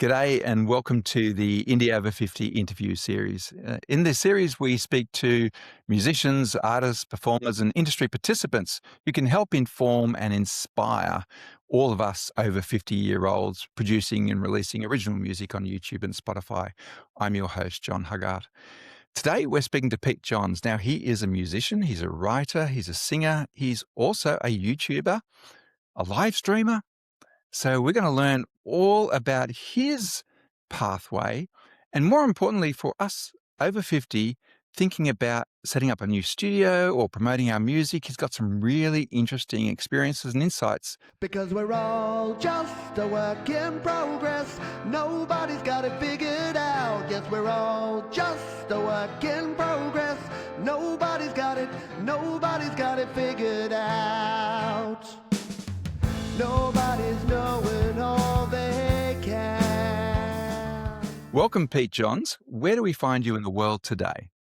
G'day and welcome to the Indie Over 50 interview series. In this series, we speak to musicians, artists, performers, and industry participants who can help inform and inspire all of us over 50-year-olds producing and releasing original music on YouTube and Spotify. I'm your host, John Huggart. Today, we're speaking to Pete Johns. Now, he is a musician, he's a writer, he's a singer, he's also a YouTuber, a live streamer. So we're going to learn all about his pathway and more importantly for us over 50 thinking about setting up a new studio or promoting our music. He's got some really interesting experiences and insights. Because we're all just a work in progress. Nobody's got it figured out. Yes, we're all just a work in progress. Nobody's got it figured out. Nobody's knowing all they can. Welcome, Pete Johns. Where do we find you in the world today?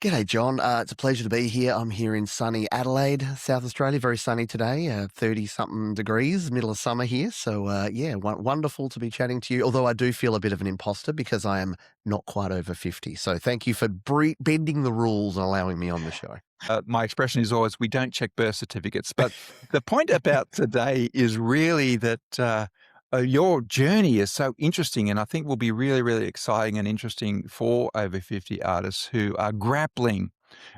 G'day, John. It's a pleasure to be here. I'm here in sunny Adelaide, South Australia. Very sunny today, 30-something degrees, middle of summer here. So, wonderful to be chatting to you, although I do feel a bit of an imposter because I am not quite over 50. So thank you for bending the rules and allowing me on the show. My expression is always, we don't check birth certificates. But the point about today is really that your journey is so interesting, and I think will be really, really exciting and interesting for over 50 artists who are grappling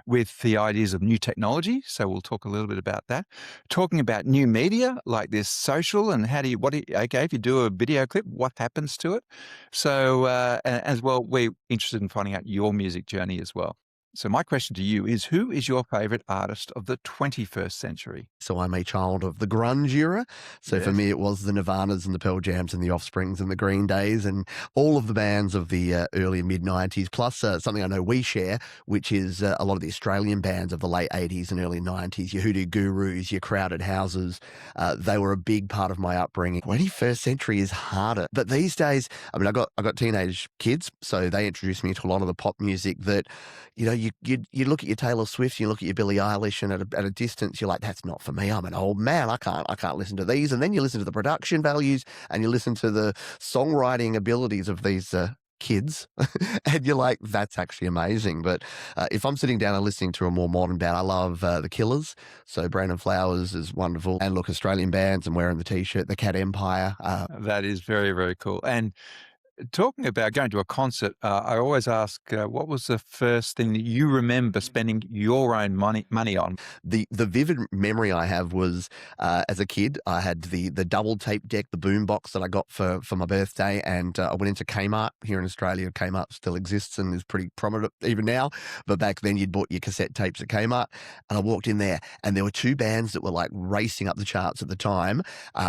with the ideas of new technology. So we'll talk a little bit about that. Talking about new media like this social and if you do a video clip, what happens to it? So as well, we're interested in finding out your music journey as well. So my question to you is, who is your favorite artist of the 21st century? So I'm a child of the grunge era. So Yes. for me, it was the Nirvanas and the Pearl Jams and the Offsprings and the Green Days and all of the bands of the early and mid-90s, plus something I know we share, which is a lot of the Australian bands of the late 80s and early 90s, your Hoodoo Gurus, your Crowded Houses. They were a big part of my upbringing. 21st century is harder. But these days, I mean, I got teenage kids, so they introduced me to a lot of the pop music that, you know, you look at your Taylor Swift, you look at your Billie Eilish, and at a distance, you're like, that's not for me. I'm an old man. I can't listen to these. And then you listen to the production values and you listen to the songwriting abilities of these kids, and you're like, that's actually amazing. But if I'm sitting down and listening to a more modern band, I love The Killers. So Brandon Flowers is wonderful. And look, Australian bands, I'm wearing the T-shirt, the Cat Empire. That is very, very cool. And talking about going to a concert, I always ask, what was the first thing that you remember spending your own money on? The vivid memory I have was as a kid, I had the double tape deck, the boom box that I got for my birthday, and I went into Kmart here in Australia. Kmart still exists and is pretty prominent even now, but back then you'd bought your cassette tapes at Kmart, and I walked in there, and there were two bands that were like racing up the charts at the time.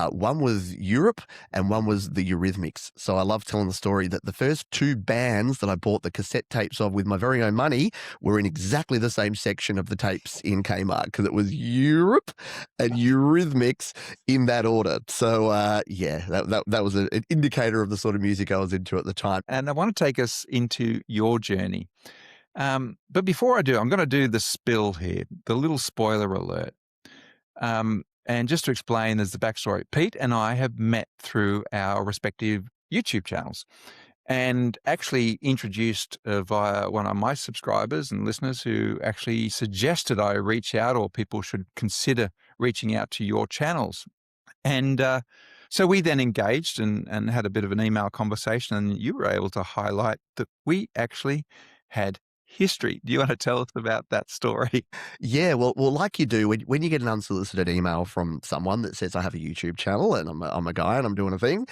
One was Europe, and one was the Eurythmics. So I love telling the story that the first two bands that I bought the cassette tapes of with my very own money were in exactly the same section of the tapes in Kmart, because it was Europe and Eurythmics in that order. So that was an indicator of the sort of music I was into at the time. And I want to take us into your journey. But before I do, I'm going to do the spill here, the little spoiler alert. And just to explain, there's the backstory. Pete and I have met through our respective YouTube channels and actually introduced via one of my subscribers and listeners who actually suggested I reach out, or people should consider reaching out to your channels. And so we then engaged and had a bit of an email conversation, and you were able to highlight that we actually had history. Do you want to tell us about that story? Yeah, well, like you do when you get an unsolicited email from someone that says, I have a YouTube channel and I'm a guy and I'm doing a thing,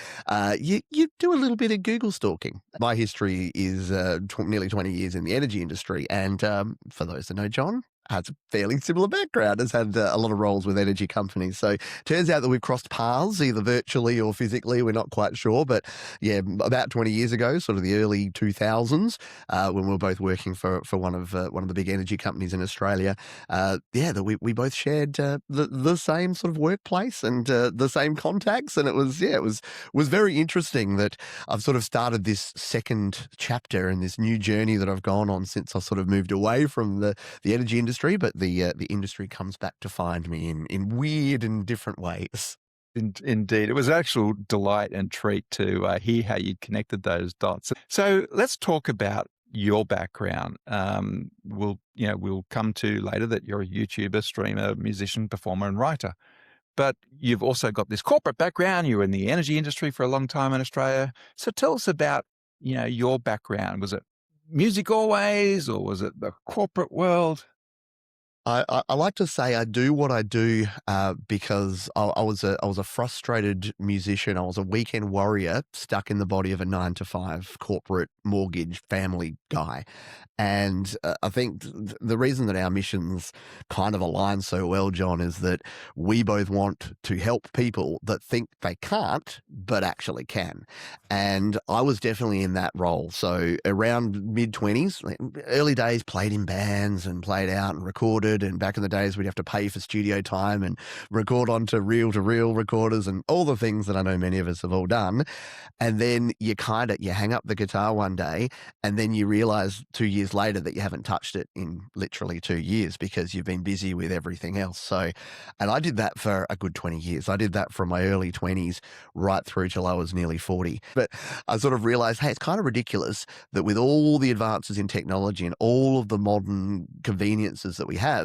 you do a little bit of Google stalking. My history is nearly 20 years in the energy industry, and for those that know John, has a fairly similar background, has had a lot of roles with energy companies. So turns out that we've crossed paths either virtually or physically. We're not quite sure. But yeah, about 20 years ago, sort of the early 2000s, when we were both working for one of the big energy companies in Australia, that we both shared the same sort of workplace and the same contacts. And it was very interesting that I've sort of started this second chapter in this new journey that I've gone on since I sort of moved away from the energy industry, but the industry comes back to find me in weird and different ways. Indeed. It was an actual delight and treat to hear how you connected those dots. So let's talk about your background. We'll come to later that you're a YouTuber, streamer, musician, performer, and writer. But you've also got this corporate background. You were in the energy industry for a long time in Australia. So tell us about, your background. Was it music always, or was it the corporate world? I like to say I do what I do because I was a frustrated musician. I was a weekend warrior stuck in the body of a 9 to 5 corporate mortgage family guy. And I think the reason that our missions kind of align so well, John, is that we both want to help people that think they can't, but actually can. And I was definitely in that role. So around mid-20s, early days, played in bands and played out and recorded. And back in the days, we'd have to pay for studio time and record onto reel-to-reel recorders and all the things that I know many of us have all done. And then you hang up the guitar one day, and then you realize 2 years later that you haven't touched it in literally 2 years because you've been busy with everything else. So, and I did that for a good 20 years. I did that from my early 20s right through till I was nearly 40. But I sort of realized, hey, it's kind of ridiculous that with all the advances in technology and all of the modern conveniences that we have,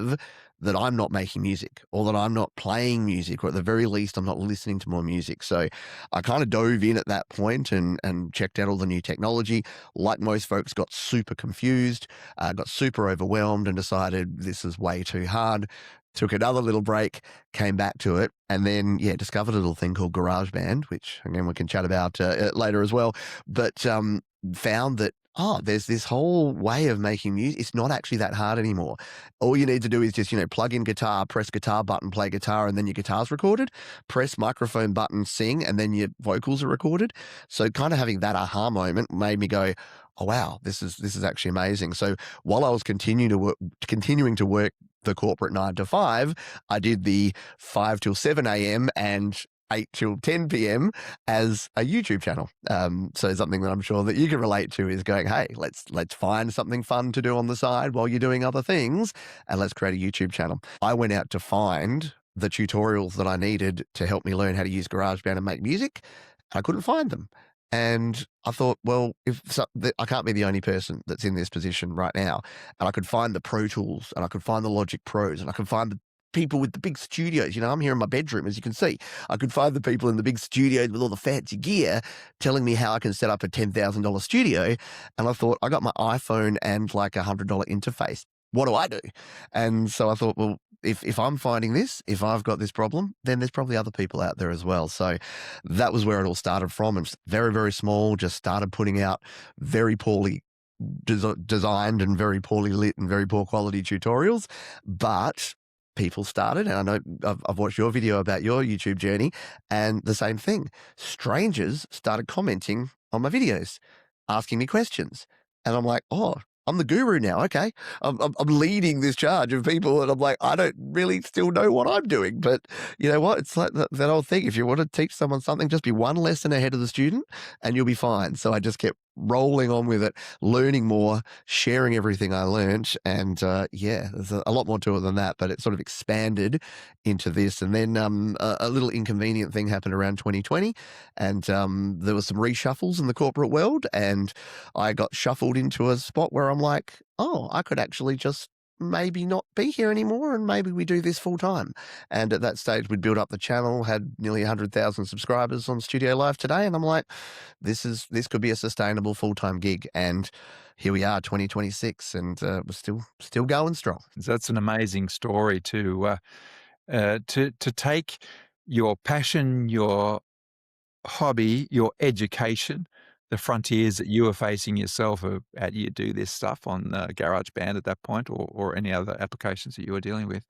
that I'm not making music, or that I'm not playing music, or at the very least, I'm not listening to more music. So I kind of dove in at that point and checked out all the new technology. Like most folks, got super confused, got super overwhelmed, and decided this is way too hard. Took another little break, came back to it, and then, discovered a little thing called GarageBand, which, again, we can chat about later as well. But found that, there's this whole way of making music. It's not actually that hard anymore. All you need to do is just, plug in guitar, press guitar button, play guitar, and then your guitar's recorded. Press microphone button, sing, and then your vocals are recorded. So kind of having that aha moment made me go, oh, wow, this is actually amazing. So while I was continuing to work the corporate 9 to 5, I did the 5 till 7 a.m. and 8 till 10 p.m. as a YouTube channel. So something that I'm sure that you can relate to is going, hey, let's find something fun to do on the side while you're doing other things, and let's create a YouTube channel. I went out to find the tutorials that I needed to help me learn how to use GarageBand and make music. I couldn't find them. And I thought, well, I can't be the only person that's in this position right now. And I could find the Pro Tools, and I could find the Logic Pros, and I could find the people with the big studios. I'm here in my bedroom, as you can see. I could find the people in the big studios with all the fancy gear telling me how I can set up a $10,000 studio. And I thought, I got my iPhone and like $100 interface. What do I do? And so I thought, well, if I'm finding this, if I've got this problem, then there's probably other people out there as well. So that was where it all started from. It's very, very small, just started putting out very poorly designed and very poorly lit and very poor quality tutorials. But people started, and I know I've watched your video about your YouTube journey, and the same thing. Strangers started commenting on my videos, asking me questions. And I'm like, oh, I'm the guru now. Okay. I'm leading this charge of people, and I'm like, I don't really still know what I'm doing. But you know what? It's like that old thing. If you want to teach someone something, just be one lesson ahead of the student and you'll be fine. So I just kept rolling on with it, learning more, sharing everything I learned. And there's a lot more to it than that, but it sort of expanded into this. And then a little inconvenient thing happened around 2020, and there was some reshuffles in the corporate world, and I got shuffled into a spot where I'm like, oh, I could actually just maybe not be here anymore, and maybe we do this full time. And at that stage, we'd built up the channel, had nearly 100,000 subscribers on Studio Live today, and I'm like, this could be a sustainable full-time gig. And here we are, 2026, and we're still going strong. That's an amazing story to take your passion, your hobby, your education, the frontiers that you were facing yourself. How do you do this stuff on GarageBand at that point, or any other applications that you were dealing with,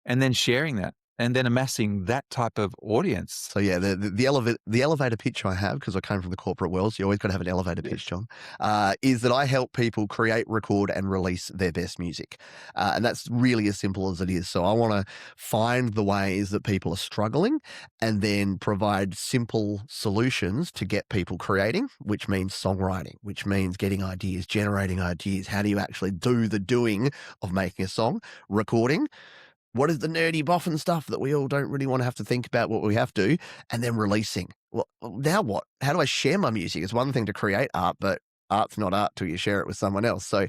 and then sharing that, and then amassing that type of audience. So yeah, the elevator pitch I have, because I came from the corporate world, so you always got to have an elevator pitch, John, is that I help people create, record, and release their best music. And that's really as simple as it is. So I want to find the ways that people are struggling, and then provide simple solutions to get people creating, which means songwriting, which means getting ideas, generating ideas. How do you actually do the doing of making a song, recording, what is the nerdy boffin stuff that we all don't really want to have to think about what we have to, and then releasing. Well, now what? How do I share my music? It's one thing to create art, but art's not art till you share it with someone else. So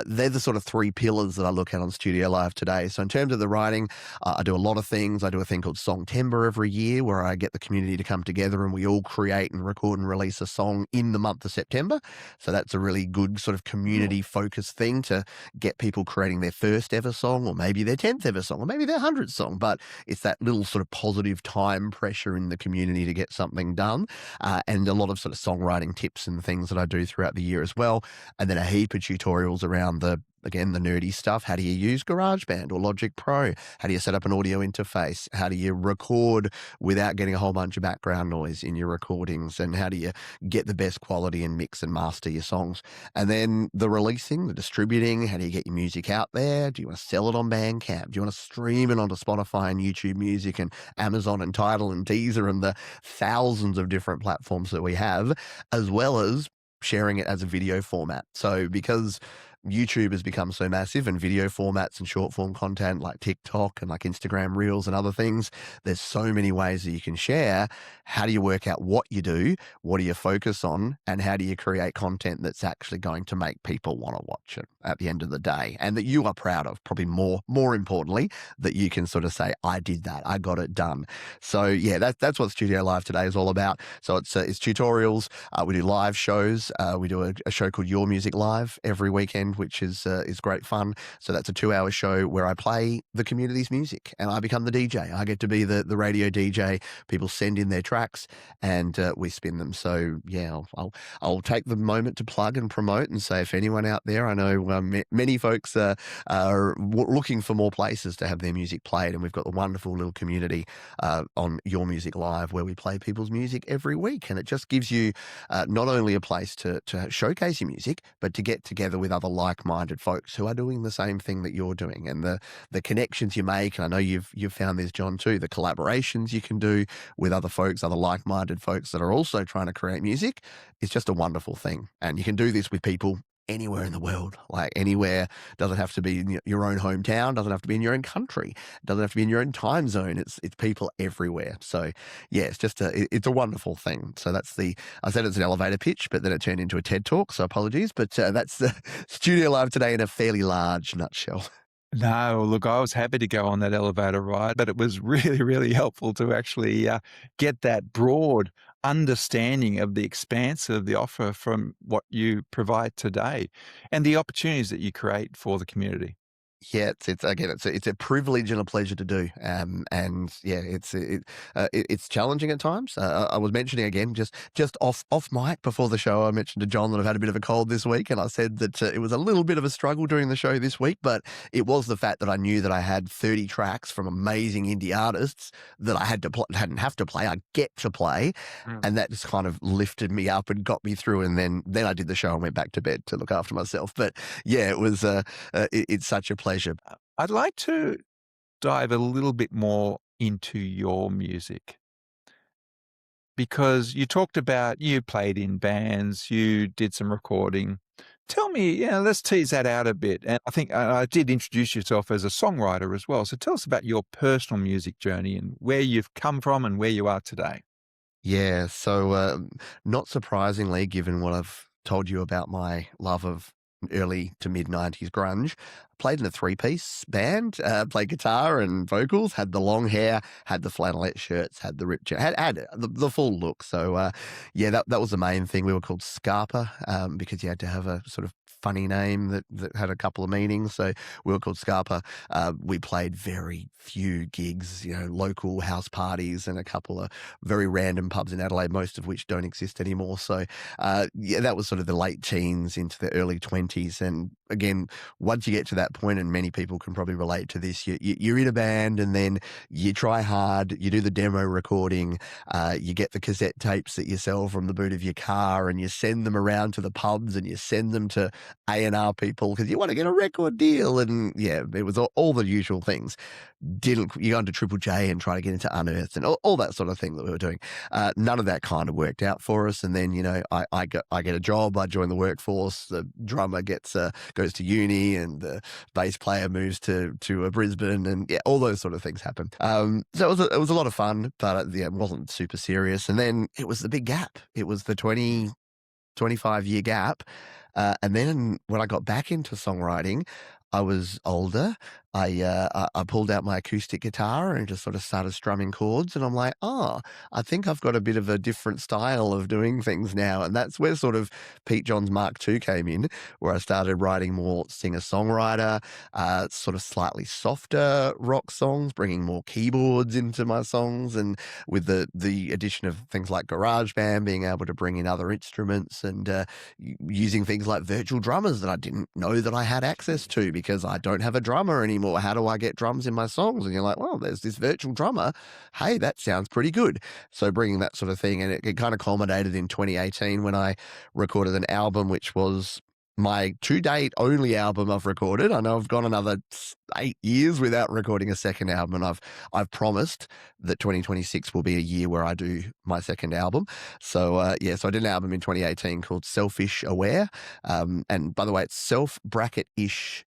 they're the sort of three pillars that I look at on Studio Live today. So in terms of the writing, I do a lot of things. I do a thing called Songtember every year where I get the community to come together and we all create and record and release a song in the month of September. So that's a really good sort of community focused thing to get people creating their first ever song, or maybe their 10th ever song, or maybe their 100th song. But it's that little sort of positive time pressure in the community to get something done, and a lot of sort of songwriting tips and things that I do throughout the year as well. And then a heap of tutorials around the nerdy stuff. How do you use GarageBand or Logic Pro? How do you set up an audio interface? How do you record without getting a whole bunch of background noise in your recordings? And how do you get the best quality and mix and master your songs? And then the releasing, the distributing. How do you get your music out there? Do you want to sell it on Bandcamp? Do you want to stream it onto Spotify and YouTube Music and Amazon and Tidal and Deezer and the thousands of different platforms that we have, as well as sharing it as a video format? So because YouTube has become so massive, and video formats and short form content like TikTok and like Instagram Reels and other things, there's so many ways that you can share. How do you work out what you do? What do you focus on? And how do you create content that's actually going to make people want to watch it at the end of the day, and that you are proud of? Probably more importantly, that you can sort of say, I did that, I got it done. So yeah, that's what Studio Live today is all about. So it's tutorials. We do live shows. We do a show called Your Music Live every weekend, which is great fun. So that's a 2-hour show where I play the community's music and I become the DJ. I get to be the radio DJ. People send in their tracks and we spin them. So yeah, I'll take the moment to plug and promote and say, if anyone out there, I know many folks are looking for more places to have their music played, and we've got the wonderful little community on Your Music Live where we play people's music every week, and it just gives you not only a place to showcase your music, but to get together with other like-minded folks who are doing the same thing that you're doing, and the connections you make. And I know you've found this, John, too, the collaborations you can do with other folks, other like-minded folks that are also trying to create music. It's just a wonderful thing, and you can do this with people anywhere in the world. Like anywhere. Doesn't have to be in your own hometown, doesn't have to be in your own country, doesn't have to be in your own time zone. It's people everywhere. So yeah, it's a wonderful thing. So I said it's an elevator pitch, but then it turned into a TED talk, so apologies, but that's the Studio Live today in a fairly large nutshell. No, look, I was happy to go on that elevator ride, but it was really, really helpful to actually get that broad understanding of the expanse of the offer from what you provide today and the opportunities that you create for the community. Yeah, it's a privilege and a pleasure to do, and yeah, it's challenging at times. I was mentioning again just off mic before the show. I mentioned to John that I've had a bit of a cold this week, and I said that it was a little bit of a struggle during the show this week, but it was the fact that I knew that I had 30 tracks from amazing indie artists that I hadn't have to play. I get to play, and that just kind of lifted me up and got me through. And then I did the show and went back to bed to look after myself. But yeah, it was it's such a pleasure. I'd like to dive a little bit more into your music, because you talked about you played in bands, you did some recording. Tell me, let's tease that out a bit. And I think I did introduce yourself as a songwriter as well. So tell us about your personal music journey and where you've come from and where you are today. Yeah, so not surprisingly, given what I've told you about my love of early to mid 90s grunge, played in a 3-piece band, played guitar and vocals, had the long hair, had the flannelette shirts, had the ripped had the full look. So yeah, that was the main thing. We were called Scarpa because you had to have a sort of funny name that had a couple of meanings. So we were called Scarpa. We played very few gigs, local house parties and a couple of very random pubs in Adelaide, most of which don't exist anymore. So yeah, that was sort of the late teens into the early 20s. And again, once you get to that point, and many people can probably relate to this, you're in a band and then you try hard, you do the demo recording, you get the cassette tapes that you sell from the boot of your car and you send them around to the pubs and you send them to A&R people because you want to get a record deal. And yeah, it was all the usual things. You go into Triple J and try to get into Unearthed and all that sort of thing that we were doing. None of that kind of worked out for us. And then, I get a job, I join the workforce, the drummer goes to uni, and the bass player moves to Brisbane, and yeah, all those sort of things happen. So it was a lot of fun, but yeah, it wasn't super serious. And then it was the big gap. It was the 25-year gap. And then when I got back into songwriting, I was older. I pulled out my acoustic guitar and just sort of started strumming chords. And I'm like, oh, I think I've got a bit of a different style of doing things now. And that's where sort of Pete John's Mark II came in, where I started writing more singer-songwriter, sort of slightly softer rock songs, bringing more keyboards into my songs, and with the addition of things like GarageBand, being able to bring in other instruments, and using things like virtual drummers that I didn't know that I had access to, because I don't have a drummer anymore. How do I get drums in my songs? And you're like, well, there's this virtual drummer. Hey, that sounds pretty good. So bringing that sort of thing, and it kind of culminated in 2018 when I recorded an album, which was my to-date only album I've recorded. I know I've gone another 8 years without recording a second album, and I've promised that 2026 will be a year where I do my second album. So so I did an album in 2018 called Selfish Aware, and by the way, it's self-bracket-ish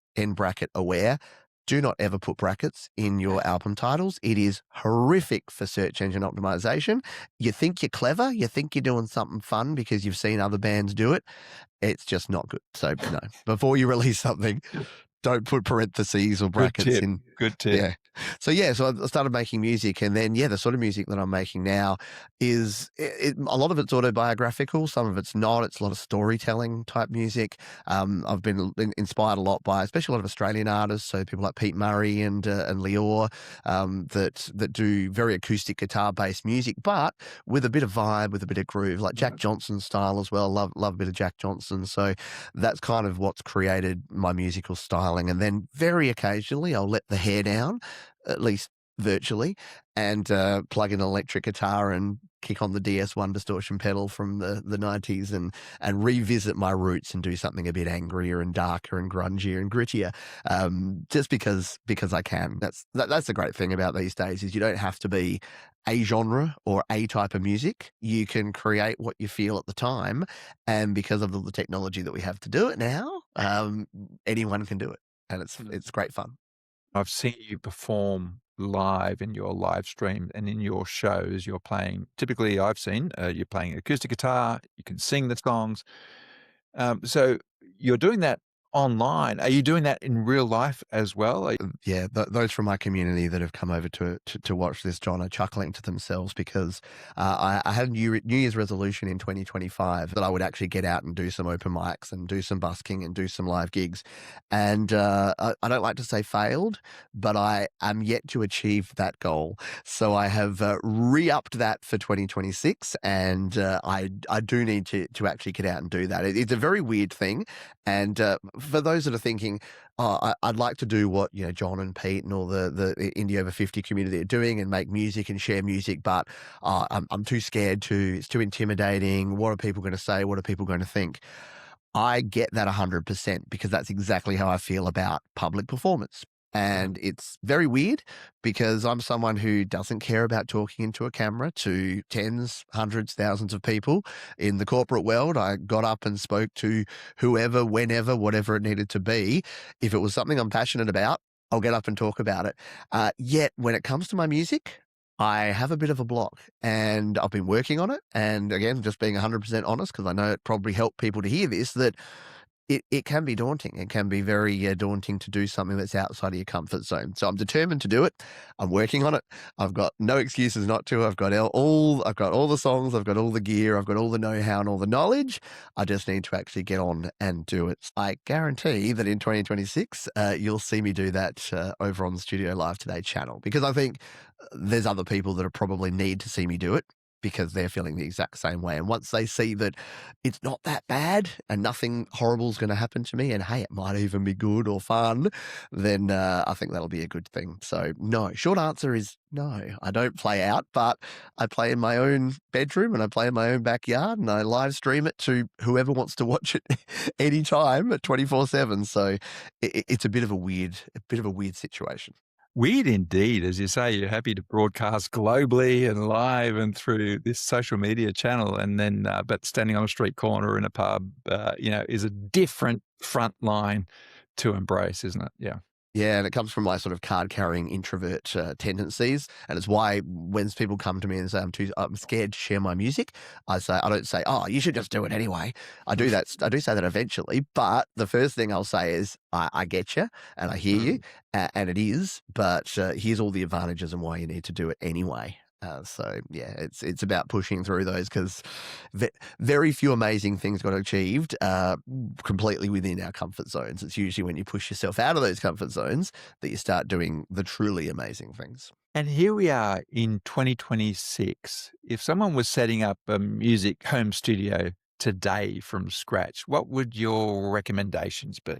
(aware). Do not ever put brackets in your album titles. It is horrific for search engine optimization. You think you're clever, you think you're doing something fun because you've seen other bands do it. It's just not good. So no, before you release something, don't put parentheses or brackets in. Good tip. Yeah. So I started making music, and then the sort of music that I'm making now is a lot of it's autobiographical, some of it's not. It's a lot of storytelling type music. I've been inspired a lot by, especially a lot of Australian artists, so people like Pete Murray and Lior, that do very acoustic guitar based music, but with a bit of vibe, with a bit of groove, like Jack Johnson's style as well. Love a bit of Jack Johnson. So that's kind of what's created my musical styling. And then very occasionally I'll let the hair down, at least virtually, and plug in an electric guitar and kick on the DS1 distortion pedal from the 90s, and revisit my roots and do something a bit angrier and darker and grungier and grittier, just because I can. That's the great thing about these days, is you don't have to be a genre or a type of music. You can create what you feel at the time, and because of the technology that we have to do it now, anyone can do it, and it's great fun. I've seen you perform live in your live stream and in your shows. You're playing, typically I've seen, you're playing acoustic guitar, you can sing the songs. So you're doing that online. Are you doing that in real life as well? Yeah, those from my community that have come over to watch this, John, are chuckling to themselves, because I had a New Year's resolution in 2025 that I would actually get out and do some open mics and do some busking and do some live gigs. And I don't like to say failed, but I am yet to achieve that goal. So I have re-upped that for 2026, and I do need to actually get out and do that. It's a very weird thing. And for those that are thinking, oh, I'd like to do what John and Pete and all the Indie Over 50 community are doing, and make music and share music, but I'm too scared to. It's too intimidating. What are people going to say? What are people going to think? I get that 100%, because that's exactly how I feel about public performance. And it's very weird, because I'm someone who doesn't care about talking into a camera to tens, hundreds, thousands of people in the corporate world. I got up and spoke to whoever, whenever, whatever it needed to be. If it was something I'm passionate about, I'll get up and talk about it. Yet when it comes to my music, I have a bit of a block, and I've been working on it. And again, just being 100% honest, because I know it probably helped people to hear this, that it can be daunting. It can be very daunting to do something that's outside of your comfort zone. So I'm determined to do it. I'm working on it. I've got no excuses not to. I've got all the songs. I've got all the gear. I've got all the know-how and all the knowledge. I just need to actually get on and do it. I guarantee that in 2026, you'll see me do that over on the Studio Live Today channel, because I think there's other people that probably need to see me do it, because they're feeling the exact same way. And once they see that it's not that bad and nothing horrible is going to happen to me, and hey, it might even be good or fun, then I think that'll be a good thing. So no, short answer is no, I don't play out, but I play in my own bedroom, and I play in my own backyard, and I live stream it to whoever wants to watch it anytime at 24/7. So it's a bit of a weird situation. Weird indeed. As you say, you're happy to broadcast globally and live and through this social media channel. And then, but standing on a street corner in a pub, is a different front line to embrace, isn't it? Yeah. Yeah, and it comes from my sort of card-carrying introvert tendencies, and it's why when people come to me and say I'm scared to share my music, I don't say, "Oh, you should just do it anyway." I do that. I do say that eventually, but the first thing I'll say is, "I get you, and I hear you, Mm. and it is, but here's all the advantages and why you need to do it anyway." So yeah, it's about pushing through those because very few amazing things got achieved completely within our comfort zones. It's usually when you push yourself out of those comfort zones that you start doing the truly amazing things. And here we are in 2026. If someone was setting up a music home studio today from scratch, what would your recommendations be?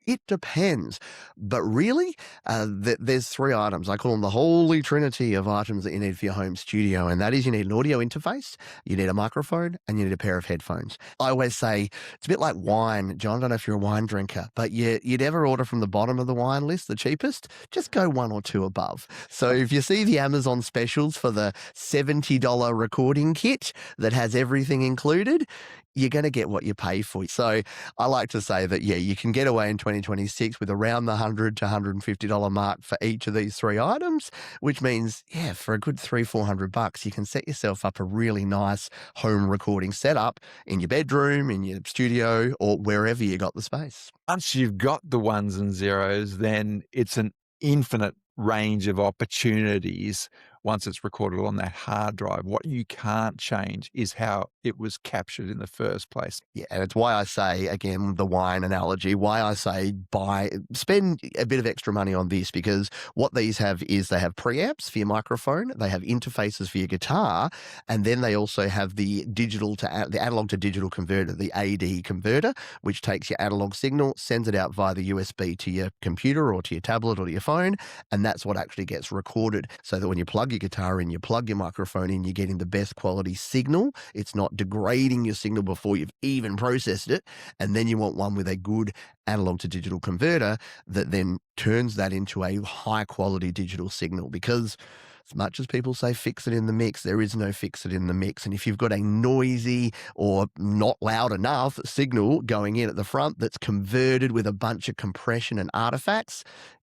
It depends. But really, there's three items. I call them the holy trinity of items that you need for your home studio. And that is you need an audio interface, you need a microphone, and you need a pair of headphones. I always say it's a bit like wine. John, I don't know if you're a wine drinker, but you never order from the bottom of the wine list, the cheapest. Just go one or two above. So if you see the Amazon specials for the $70 recording kit that has everything included, you're going to get what you pay for. So I like to say that, yeah, you can get away in 2026 with around the $100 to $150 mark for each of these three items, which means, yeah, for a good $300-400, you can set yourself up a really nice home recording setup in your bedroom, in your studio, or wherever you got the space. Once you've got the ones and zeros, then it's an infinite range of opportunities once it's recorded on that hard drive. What you can't change is how it was captured in the first place. Yeah, and it's why I say, again, the wine analogy, why I say spend a bit of extra money on this, because what these have is they have preamps for your microphone, they have interfaces for your guitar, and then they also have the analog to digital converter, the AD converter, which takes your analog signal, sends it out via the USB to your computer or to your tablet or to your phone, and that's what actually gets recorded. So that when you plug your guitar in, you plug your microphone in, you're getting the best quality signal. It's not degrading your signal before you've even processed it. And then you want one with a good analog to digital converter that then turns that into a high quality digital signal. Because as much as people say fix it in the mix, there is no fix it in the mix. And if you've got a noisy or not loud enough signal going in at the front that's converted with a bunch of compression and artifacts,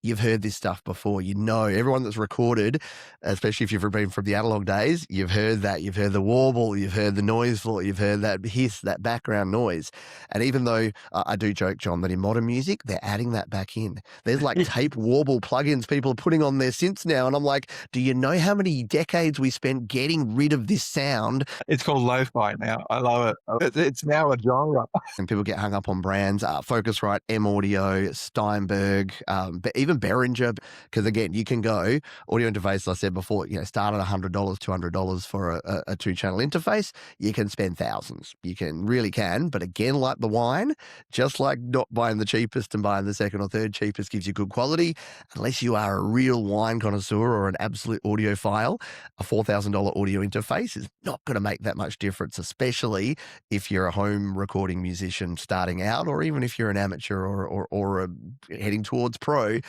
you've heard this stuff before. You know, everyone that's recorded, especially if you've been from the analog days, you've heard that. You've heard the warble, you've heard the noise floor, you've heard that hiss, that background noise. And even though I do joke, John, that in modern music, they're adding that back in. There's like tape warble plugins people are putting on their synths now. And I'm like, do you know how many decades we spent getting rid of this sound? It's called lo-fi now. I love it. It's now a genre. And people get hung up on brands, Focusrite, M Audio, Steinberg, but even Behringer, because again, you can go audio interface, as I said before, start at $100, $200 for a two-channel interface. You can spend thousands. You really can. But again, like the wine, just like not buying the cheapest and buying the second or third cheapest gives you good quality, unless you are a real wine connoisseur or an absolute audiophile, a $4,000 audio interface is not going to make that much difference, especially if you're a home recording musician starting out, or even if you're an amateur or heading towards pro.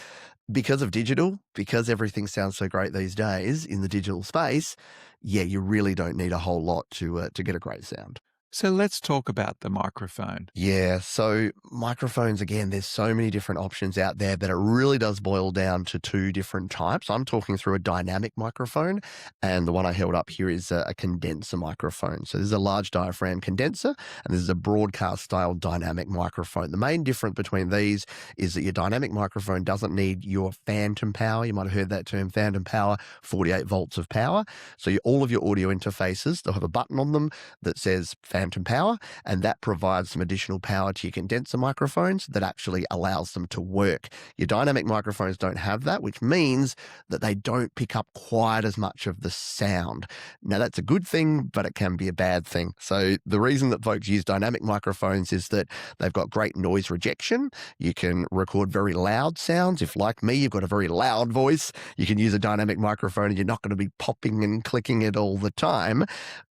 Because of digital, because everything sounds so great these days in the digital space, yeah, you really don't need a whole lot to get a great sound. So let's talk about the microphone. Yeah, so microphones, again, there's so many different options out there that it really does boil down to two different types. I'm talking through a dynamic microphone, and the one I held up here is a condenser microphone. So this is a large diaphragm condenser, and this is a broadcast-style dynamic microphone. The main difference between these is that your dynamic microphone doesn't need your phantom power. You might have heard that term, phantom power, 48 volts of power. So all of your audio interfaces, they'll have a button on them that says phantom power, and that provides some additional power to your condenser microphones that actually allows them to work. Your dynamic microphones don't have that, which means that they don't pick up quite as much of the sound. Now, that's a good thing, but it can be a bad thing. So the reason that folks use dynamic microphones is that they've got great noise rejection. You can record very loud sounds. If, like me, you've got a very loud voice, you can use a dynamic microphone and you're not going to be popping and clicking it all the time.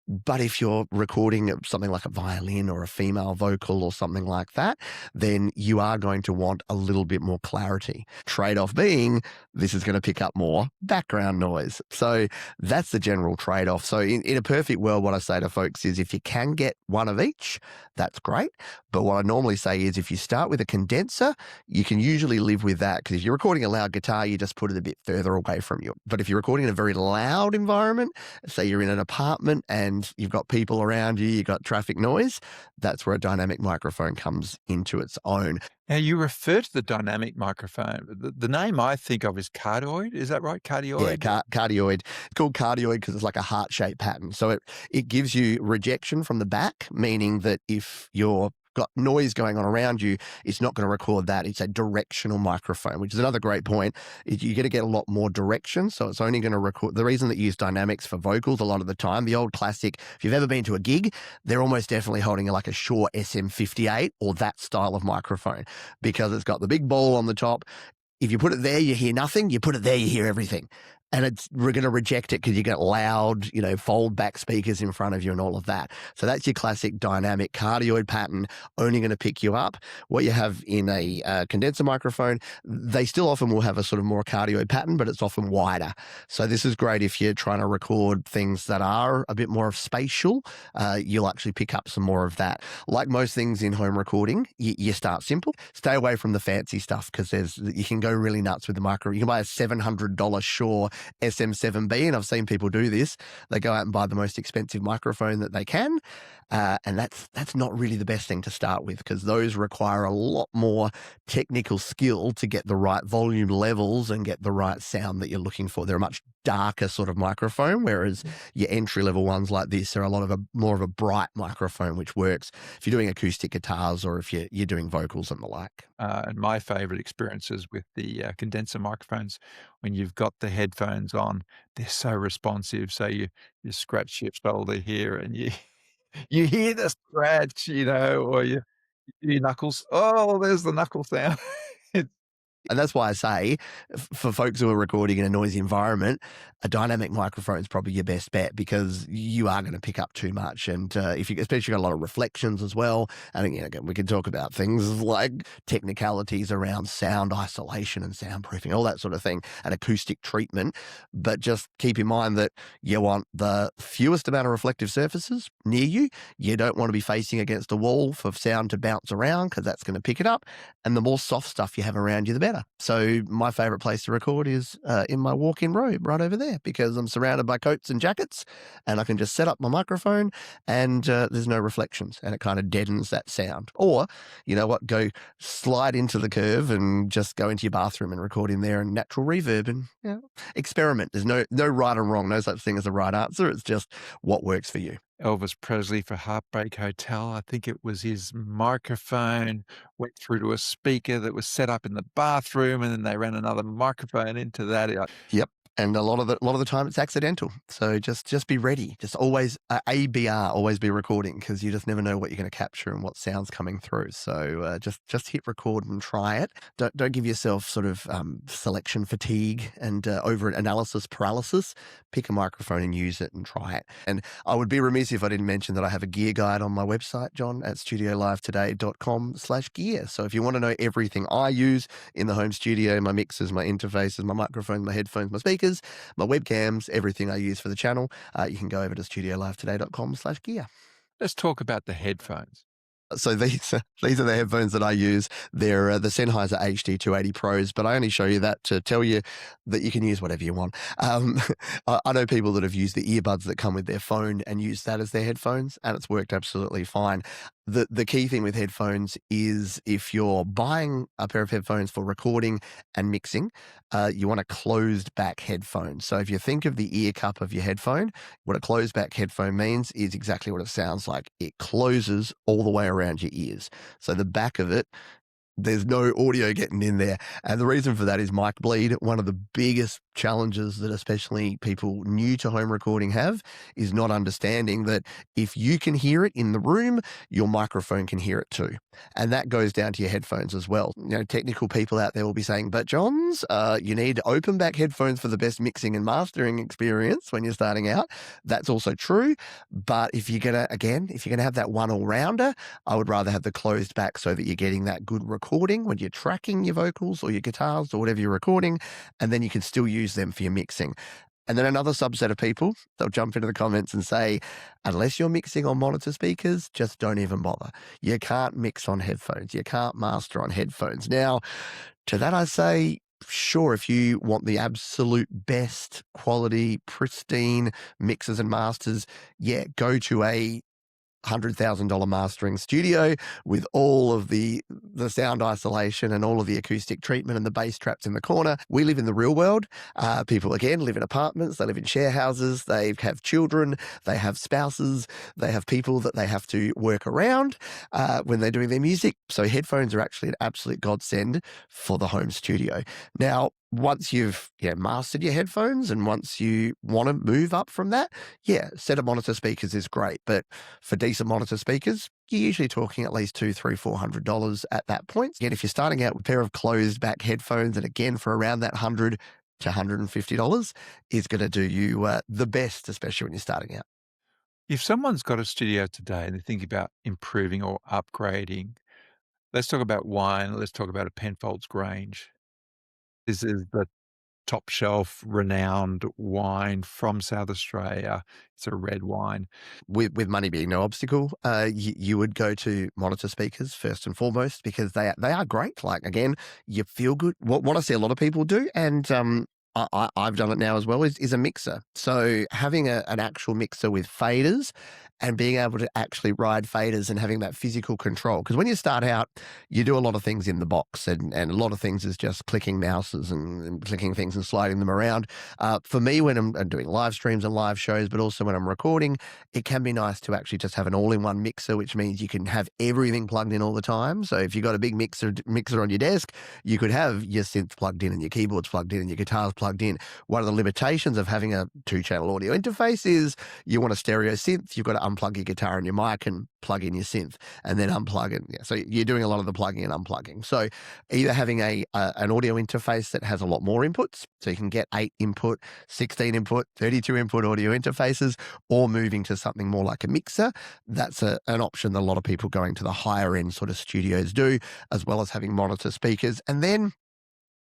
But if you're recording something like a violin or a female vocal or something like that, then you are going to want a little bit more clarity. Trade-off being, this is going to pick up more background noise. So that's the general trade-off. So in a perfect world, what I say to folks is if you can get one of each, that's great. But what I normally say is if you start with a condenser, you can usually live with that, because if you're recording a loud guitar, you just put it a bit further away from you. But if you're recording in a very loud environment, say you're in an apartment and you've got people around you, you've got traffic noise, that's where a dynamic microphone comes into its own. Now, you refer to the dynamic microphone. The name I think of is cardioid. Is that right? Cardioid? Yeah, cardioid. It's called cardioid because it's like a heart-shaped pattern. So it gives you rejection from the back, meaning that if you're got noise going on around you, it's not going to record that. It's a directional microphone, which is another great point. You're going to get a lot more direction, so it's only going to record. The reason that you use dynamics for vocals a lot of the time, the old classic, if you've ever been to a gig, they're almost definitely holding like a Shure SM58 or that style of microphone, because it's got the big ball on the top. If you put it there, you hear nothing. You put it there, you hear everything. And we're going to reject it because you get loud, fold back speakers in front of you and all of that. So that's your classic dynamic cardioid pattern, only going to pick you up. What you have in a condenser microphone, they still often will have a sort of more cardioid pattern, but it's often wider. So this is great if you're trying to record things that are a bit more spatial. You'll actually pick up some more of that. Like most things in home recording, you start simple. Stay away from the fancy stuff, because you can go really nuts with the micro. You can buy a $700 Shure SM7B, and I've seen people do this. They go out and buy the most expensive microphone that they can, and that's not really the best thing to start with, because those require a lot more technical skill to get the right volume levels and get the right sound that you're looking for. They're a much darker sort of microphone, whereas your entry-level ones like this are more of a bright microphone, which works if you're doing acoustic guitars or if you're doing vocals and the like. And my favorite experiences with the condenser microphones, when you've got the headphones on, they're so responsive. So you scratch your shoulder here and you hear the scratch, or your knuckles. Oh, there's the knuckle sound. And that's why I say, for folks who are recording in a noisy environment, a dynamic microphone is probably your best bet, because you are going to pick up too much. And if you especially got a lot of reflections as well, and again, we can talk about things like technicalities around sound isolation and soundproofing, all that sort of thing, and acoustic treatment. But just keep in mind that you want the fewest amount of reflective surfaces near you. You don't want to be facing against a wall for sound to bounce around, because that's going to pick it up. And the more soft stuff you have around you, the better. So my favorite place to record is in my walk-in robe right over there, because I'm surrounded by coats and jackets, and I can just set up my microphone and there's no reflections, and it kind of deadens that sound. Or, you know what, go slide into the curve and just go into your bathroom and record in there and natural reverb and experiment. There's no right or wrong, no such thing as a right answer. It's just what works for you. Elvis Presley for Heartbreak Hotel, I think it was his microphone went through to a speaker that was set up in the bathroom, and then they ran another microphone into that. Yep. And a lot of the time it's accidental. So just be ready. Just always ABR, always be recording, because you just never know what you're going to capture and what sound's coming through. So just hit record and try it. Don't give yourself sort of selection fatigue and over analysis paralysis. Pick a microphone and use it and try it. And I would be remiss if I didn't mention that I have a gear guide on my website, John, at studiolivetoday.com/gear. So if you want to know everything I use in the home studio, my mixers, my interfaces, my microphones, my headphones, my speakers, my webcams, everything I use for the channel, you can go over to studiolivetoday.com/gear. Let's talk about the headphones. So these are the headphones that I use. They're the Sennheiser HD280 Pros, but I only show you that to tell you that you can use whatever you want. I know people that have used the earbuds that come with their phone and use that as their headphones, and it's worked absolutely fine. The key thing with headphones is, if you're buying a pair of headphones for recording and mixing, you want a closed back headphone. So if you think of the ear cup of your headphone, what a closed back headphone means is exactly what it sounds like. It closes all the way around your ears. So the back of it, there's no audio getting in there. And the reason for that is mic bleed. One of the biggest challenges that especially people new to home recording have is not understanding that if you can hear it in the room, your microphone can hear it too. And that goes down to your headphones as well. Technical people out there will be saying, but Johns, you need open back headphones for the best mixing and mastering experience when you're starting out. That's also true. But if you're going to have that one all-rounder, I would rather have the closed back so that you're getting that good recording when you're tracking your vocals or your guitars or whatever you're recording, and then you can still use them for your mixing. And then another subset of people, they'll jump into the comments and say, unless you're mixing on monitor speakers, just don't even bother. You can't mix on headphones. You can't master on headphones. Now, to that I say, sure, if you want the absolute best quality, pristine mixes and masters, yeah, go to a $100,000 mastering studio with all of the sound isolation and all of the acoustic treatment and the bass traps in the corner. We live in the real world. People, again, live in apartments. They live in share houses. They have children. They have spouses. They have people that they have to work around when they're doing their music. So headphones are actually an absolute godsend for the home studio. Now, once you've mastered your headphones and once you want to move up from that, set of monitor speakers is great. But for decent monitor speakers, you're usually talking at least $200, $300, $400 at that point. Again, if you're starting out with a pair of closed back headphones, and again, for around that $100 to $150 is going to do you the best, especially when you're starting out. If someone's got a studio today and they're thinking about improving or upgrading, let's talk about wine. Let's talk about a Penfolds Grange. This is the top shelf renowned wine from South Australia. It's a red wine. With money being no obstacle, you would go to monitor speakers first and foremost because they are great. Like, again, you feel good. What I see a lot of people do, and I've done it now as well, is a mixer. So having an actual mixer with faders and being able to actually ride faders and having that physical control. Because when you start out, you do a lot of things in the box and a lot of things is just clicking mouses and clicking things and sliding them around. For me, when I'm doing live streams and live shows, but also when I'm recording, it can be nice to actually just have an all-in-one mixer, which means you can have everything plugged in all the time. So if you've got a big mixer on your desk, you could have your synth plugged in and your keyboards plugged in and your guitars plugged in. One of the limitations of having a 2-channel audio interface is you want a stereo synth, you've got to unplug your guitar and your mic and plug in your synth and then unplug it. So you're doing a lot of the plugging and unplugging. So either having an audio interface that has a lot more inputs, so you can get 8 input, 16 input, 32 input audio interfaces, or moving to something more like a mixer. That's an option that a lot of people going to the higher end sort of studios do, as well as having monitor speakers. And then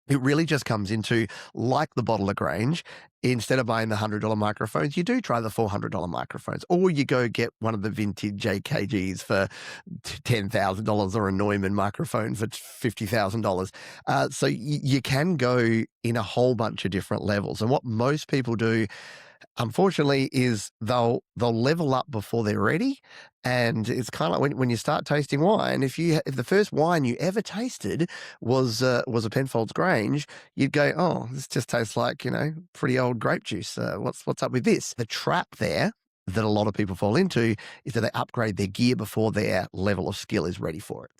it really just comes into, like the bottle of Grange, instead of buying the $100 microphones, you do try the $400 microphones, or you go get one of the vintage AKGs for $10,000 or a Neumann microphone for $50,000. So you can go in a whole bunch of different levels. And what most people do, unfortunately, is they'll level up before they're ready. And it's kind of like when you start tasting wine, if the first wine you ever tasted was a Penfolds Grange, you'd go, oh, this just tastes like, pretty old grape juice. What's up with this? The trap there that a lot of people fall into is that they upgrade their gear before their level of skill is ready for it.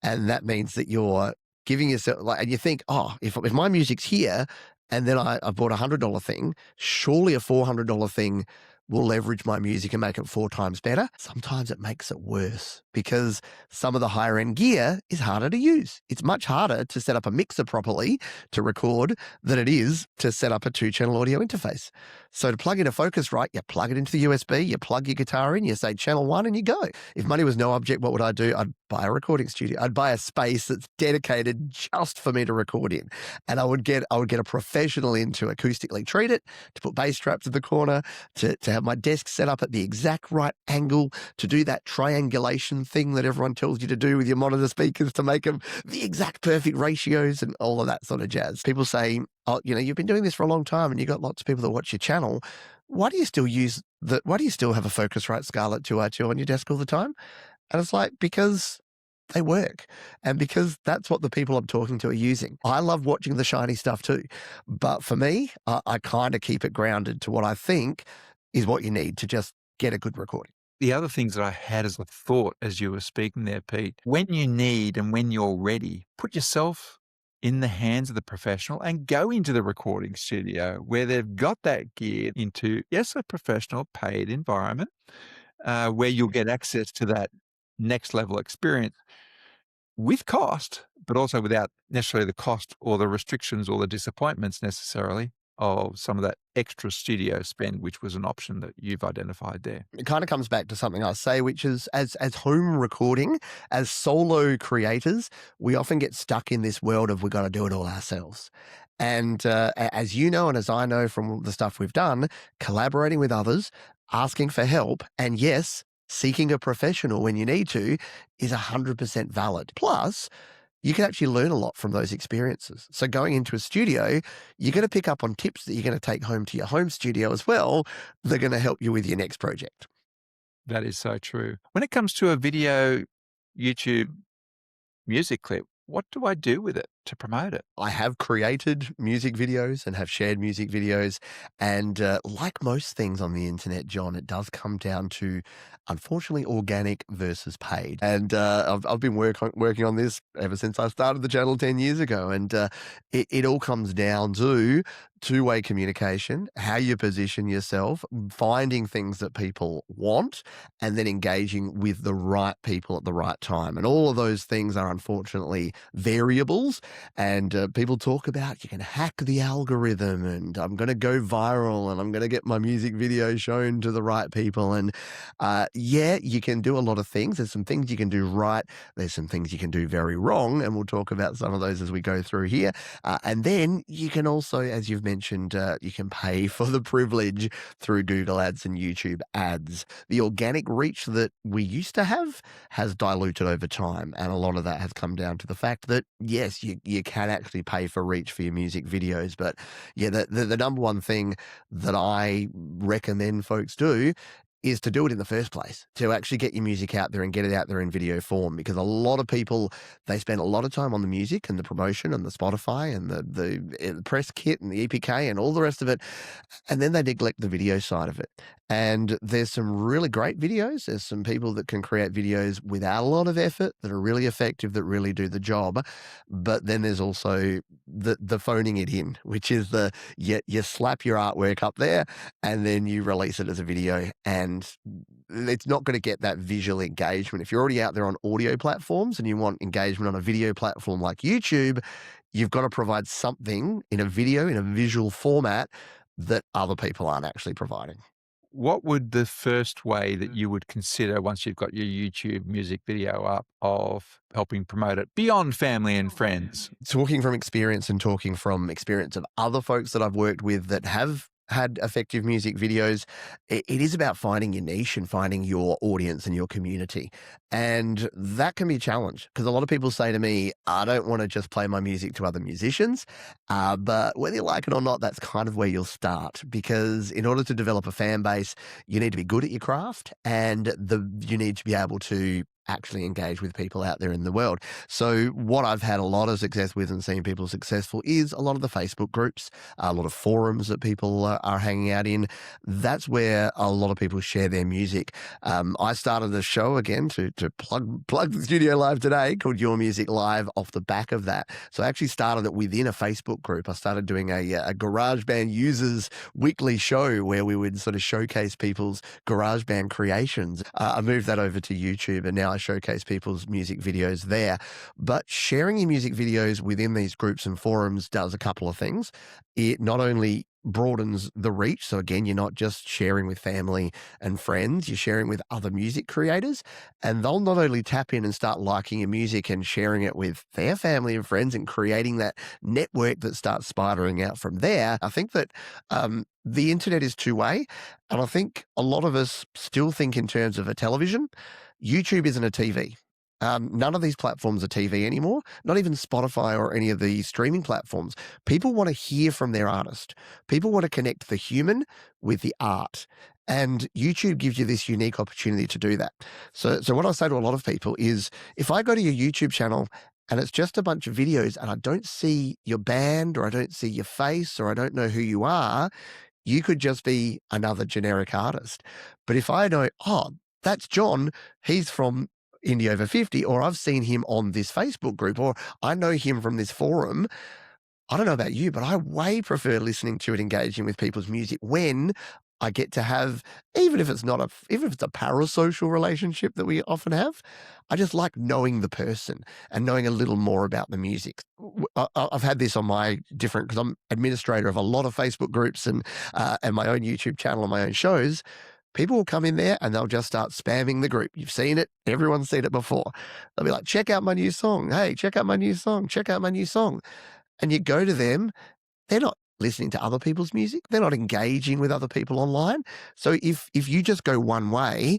And that means that you're giving yourself, and you think, oh, if my music's here, and then I bought a $100 thing, surely a $400 thing will leverage my music and make it 4 times better. Sometimes it makes it worse because some of the higher end gear is harder to use. It's much harder to set up a mixer properly to record than it is to set up a 2-channel audio interface. So to plug in a Focusrite, you plug it into the USB, you plug your guitar in, you say channel 1 and you go. If money was no object, what would I do? I'd buy a recording studio. I'd buy a space that's dedicated just for me to record in. And I would get a professional in to acoustically treat it, to put bass traps in the corner, to have my desk set up at the exact right angle, to do that triangulation thing that everyone tells you to do with your monitor speakers to make them the exact perfect ratios and all of that sort of jazz. People say, oh, you've been doing this for a long time and you've got lots of people that watch your channel. Why do you still have a Focusrite Scarlett 2i2 on your desk all the time? And it's like, because they work. And because that's what the people I'm talking to are using. I love watching the shiny stuff too. But for me, I kind of keep it grounded to what I think is what you need to just get a good recording. The other things that I had as a thought as you were speaking there, Pete, when you need and when you're ready, put yourself in the hands of the professional and go into the recording studio where they've got that gear into, yes, a professional paid environment where you'll get access to that next level experience with cost, but also without necessarily the cost or the restrictions or the disappointments necessarily of some of that extra studio spend, which was an option that you've identified there. It kind of comes back to something I say, which is as home recording, as solo creators, we often get stuck in this world of we got to do it all ourselves. And as you know, and as I know from the stuff we've done, collaborating with others, asking for help, and yes, seeking a professional when you need to is 100% valid. Plus, you can actually learn a lot from those experiences. So going into a studio, you're going to pick up on tips that you're going to take home to your home studio as well. They're going to help you with your next project. That is so true. When it comes to a video YouTube music clip, what do I do with it to promote it? I have created music videos and have shared music videos. And like most things on the internet, John, it does come down to, unfortunately, organic versus paid. And I've been working on this ever since I started the channel 10 years ago. And it all comes down to two-way communication, how you position yourself, finding things that people want, and then engaging with the right people at the right time. And all of those things are unfortunately variables. And people talk about you can hack the algorithm and I'm going to go viral and I'm going to get my music video shown to the right people. And yeah, you can do a lot of things. There's some things you can do right. There's some things you can do very wrong. And we'll talk about some of those as we go through here. And then you can also, as you've mentioned, you can pay for the privilege through Google Ads and YouTube ads. The organic reach that we used to have has diluted over time. And a lot of that has come down to the fact that, yes, you can actually pay for reach for your music videos. But yeah, the number one thing that I recommend folks do is to do it in the first place, to actually get your music out there and get it out there in video form. Because a lot of people, they spend a lot of time on the music and the promotion and the Spotify and the press kit and the EPK and all the rest of it. And then they neglect the video side of it. And there's some really great videos. There's some people that can create videos without a lot of effort that are really effective, that really do the job. But then there's also the phoning it in, which is you slap your artwork up there and then you release it as a video, and it's not going to get that visual engagement. If you're already out there on audio platforms and you want engagement on a video platform like YouTube, you've got to provide something in a video, in a visual format that other people aren't actually providing. What would the first way that you would consider once you've got your YouTube music video up of helping promote it beyond family and friends? Talking from experience and talking from experience of other folks that I've worked with that have had effective music videos, it is about finding your niche and finding your audience and your community. And that can be a challenge because a lot of people say to me, I don't want to just play my music to other musicians. But whether you like it or not, that's kind of where you'll start, because in order to develop a fan base, you need to be good at your craft and you need to be able to actually engage with people out there in the world. So what I've had a lot of success with and seen people successful is a lot of the Facebook groups, a lot of forums that people are hanging out in. That's where a lot of people share their music. I started the show again to plug the studio live today called Your Music Live off the back of that. So I actually started it within a Facebook group. I started doing a GarageBand users weekly show where we would sort of showcase people's GarageBand creations. I moved that over to YouTube and now I showcase people's music videos there. But sharing your music videos within these groups and forums does a couple of things. It not only broadens the reach. So again, you're not just sharing with family and friends, you're sharing with other music creators, and they'll not only tap in and start liking your music and sharing it with their family and friends and creating that network that starts spidering out from there. I think that the internet is two-way, and I think a lot of us still think in terms of a television. YouTube isn't a TV. None of these platforms are TV anymore, not even Spotify or any of the streaming platforms. People want to hear from their artist. People want to connect the human with the art. And YouTube gives you this unique opportunity to do that. So what I say to a lot of people is, if I go to your YouTube channel and it's just a bunch of videos and I don't see your band or I don't see your face or I don't know who you are, you could just be another generic artist. But if I know, oh, that's John, he's from Indie Over 50, or I've seen him on this Facebook group, or I know him from this forum. I don't know about you, but I way prefer listening to and engaging with people's music when I get to have, even if it's not even if it's a parasocial relationship that we often have, I just like knowing the person and knowing a little more about the music. I've had this on my different, because I'm administrator of a lot of Facebook groups and my own YouTube channel and my own shows. People will come in there and they'll just start spamming the group. You've seen it. Everyone's seen it before. They'll be like, check out my new song. Hey, check out my new song. Check out my new song. And you go to them, they're not listening to other people's music. They're not engaging with other people online. So if you just go one way,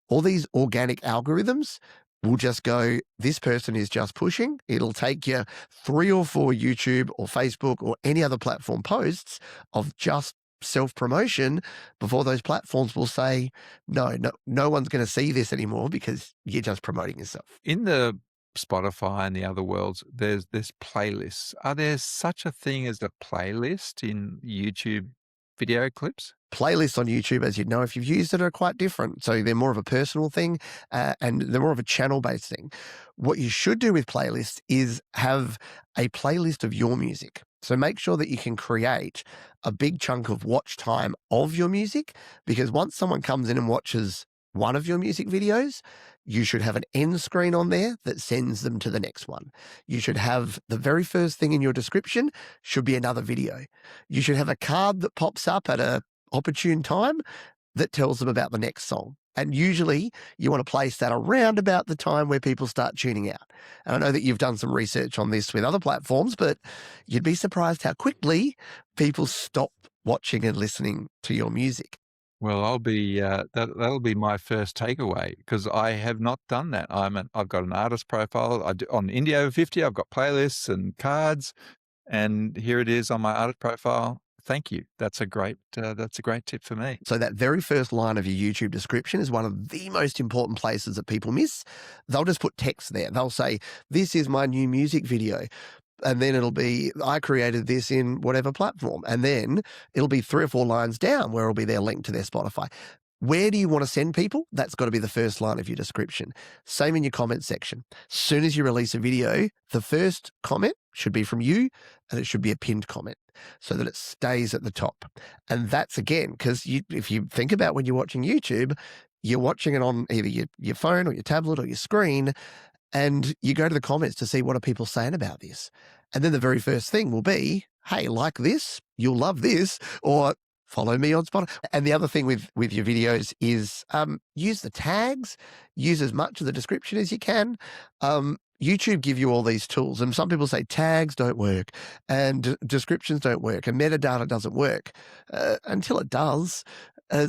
all these organic algorithms will just go, this person is just pushing. It'll take you 3 or 4 YouTube or Facebook or any other platform posts of just self-promotion before those platforms will say, no one's going to see this anymore because you're just promoting yourself. In the Spotify and the other worlds, there's playlists. Are there such a thing as a playlist in YouTube video clips? Playlists on YouTube, as you know, if you've used it, are quite different. So they're more of a personal thing and they're more of a channel-based thing. What you should do with playlists is have a playlist of your music. So make sure that you can create a big chunk of watch time of your music, because once someone comes in and watches one of your music videos, you should have an end screen on there that sends them to the next one. You should have the very first thing in your description should be another video. You should have a card that pops up at a opportune time that tells them about the next song. And usually you want to place that around about the time where people start tuning out. And I know that you've done some research on this with other platforms, but you'd be surprised how quickly people stop watching and listening to your music. Well, I'll be that'll be my first takeaway, because I have not done that. I've got an artist profile. On Indie Over 50, I've got playlists and cards, and here it is on my artist profile. Thank you. That's a great tip for me. So that very first line of your YouTube description is one of the most important places that people miss. They'll just put text there. They'll say, this is my new music video. And then it'll be, I created this in whatever platform. And then it'll be 3 or 4 lines down where it'll be their link to their Spotify. Where do you want to send people? That's got to be the first line of your description. Same in your comment section. As soon as you release a video, the first comment should be from you, and it should be a pinned comment so that it stays at the top. And that's, again, because if you think about when you're watching YouTube, you're watching it on either your phone or your tablet or your screen, and you go to the comments to see what are people saying about this. And then the very first thing will be, hey, like this, you'll love this, or follow me on Spotify. And the other thing with your videos is use the tags, use as much of the description as you can. YouTube give you all these tools, and some people say tags don't work and descriptions don't work and metadata doesn't work until it does.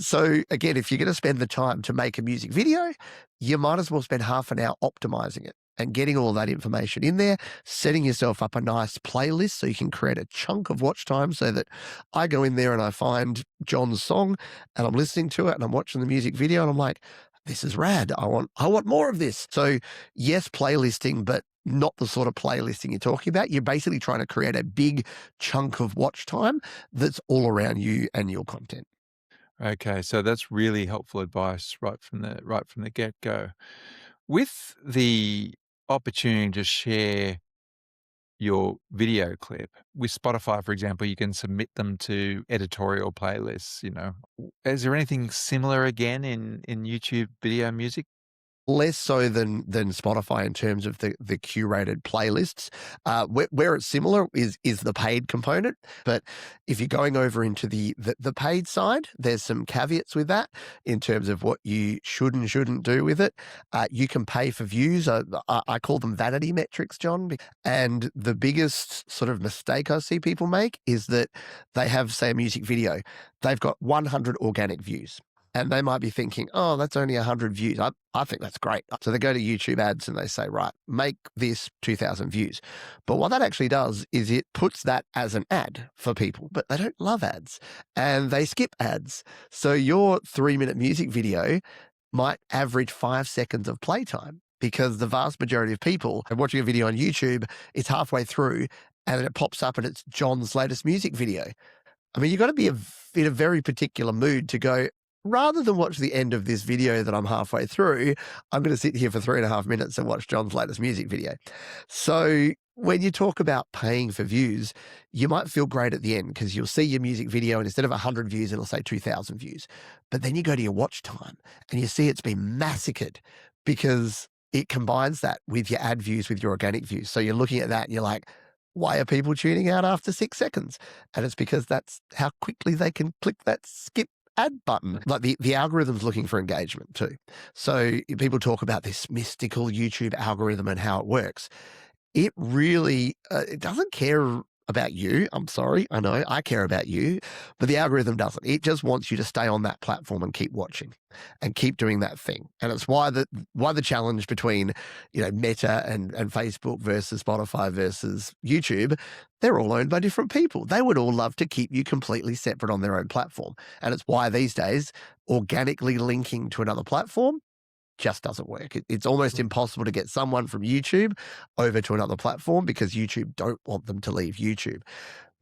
So again, if you're going to spend the time to make a music video, you might as well spend half an hour optimizing it and getting all that information in there, setting yourself up a nice playlist so you can create a chunk of watch time, so that I go in there and I find John's song and I'm listening to it and I'm watching the music video and I'm like, this is rad. I want more of this. So yes, playlisting, but not the sort of playlisting you're talking about. You're basically trying to create a big chunk of watch time that's all around you and your content. Okay, so that's really helpful advice right from the get-go. With the opportunity to share your video clip with Spotify, for example, you can submit them to editorial playlists. Is there anything similar again in YouTube video music? Less so than Spotify in terms of the curated playlists. Where it's similar is the paid component. But if you're going over into the paid side, there's some caveats with that in terms of what you should and shouldn't do with it. You can pay for views. I call them Vanity Metrics, John. And the biggest sort of mistake I see people make is that they have, say, a music video. They've got 100 organic views. And they might be thinking, oh, that's only 100 views. I think that's great. So they go to YouTube ads and they say, right, make this 2,000 views. But what that actually does is it puts that as an ad for people, but they don't love ads and they skip ads. So your 3-minute music video might average 5 seconds of playtime, because the vast majority of people are watching a video on YouTube, it's halfway through and then it pops up and it's John's latest music video. I mean, you've got to be in a very particular mood to go, rather than watch the end of this video that I'm halfway through, I'm going to sit here for 3.5 minutes and watch John's latest music video. So when you talk about paying for views, you might feel great at the end because you'll see your music video and instead of 100 views, it'll say 2,000 views. But then you go to your watch time and you see it's been massacred because it combines that with your ad views, with your organic views. So you're looking at that and you're like, why are people tuning out after 6 seconds? And it's because that's how quickly they can click that skip ad button. Like the algorithm's looking for engagement too. So people talk about this mystical YouTube algorithm and how it works. It really, it doesn't care about you. I'm sorry. I know I care about you, but the algorithm doesn't. It just wants you to stay on that platform and keep watching and keep doing that thing. And it's why the challenge between, Meta and Facebook versus Spotify versus YouTube, they're all owned by different people. They would all love to keep you completely separate on their own platform. And it's why these days organically linking to another platform just doesn't work. It's almost impossible to get someone from YouTube over to another platform because YouTube don't want them to leave YouTube.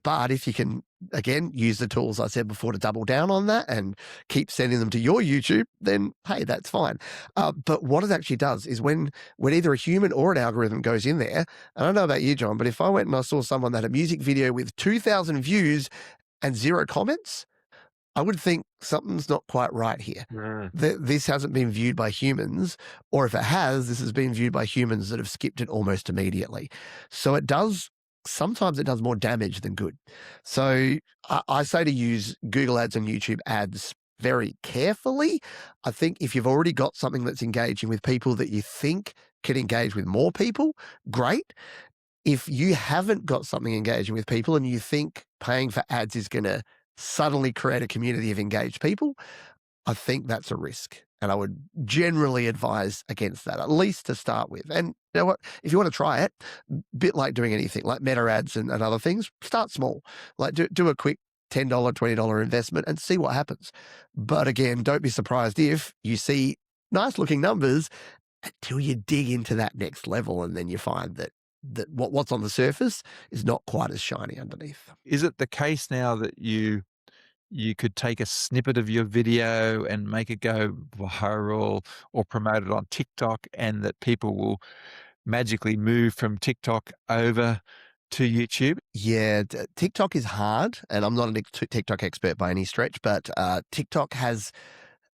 But if you can, again, use the tools I said before to double down on that and keep sending them to your YouTube, then, hey, that's fine. But what it actually does is when either a human or an algorithm goes in there, I don't know about you, John, but if I went and I saw someone that had a music video with 2,000 views and 0 comments, I would think something's not quite right here. This hasn't been viewed by humans, or if it has, this has been viewed by humans that have skipped it almost immediately. So sometimes it does more damage than good. So I say to use Google Ads and YouTube ads very carefully. I think if you've already got something that's engaging with people that you think can engage with more people, great. If you haven't got something engaging with people and you think paying for ads is going to suddenly create a community of engaged people, I think that's a risk. And I would generally advise against that, at least to start with. And you know what? If you want to try it, bit like doing anything, like meta ads and other things, start small. Like do a quick $10, $20 investment and see what happens. But again, don't be surprised if you see nice looking numbers until you dig into that next level and then you find that what's on the surface is not quite as shiny underneath. Is it the case now that you could take a snippet of your video and make it go viral or promote it on TikTok and that people will magically move from TikTok over to YouTube? Yeah, TikTok is hard, and I'm not a TikTok expert by any stretch, but TikTok has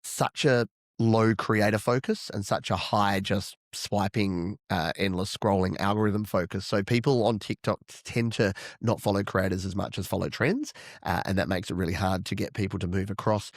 such a low creator focus and such a high just swiping, endless scrolling algorithm focus. So people on TikTok tend to not follow creators as much as follow trends, and that makes it really hard to get people to move across.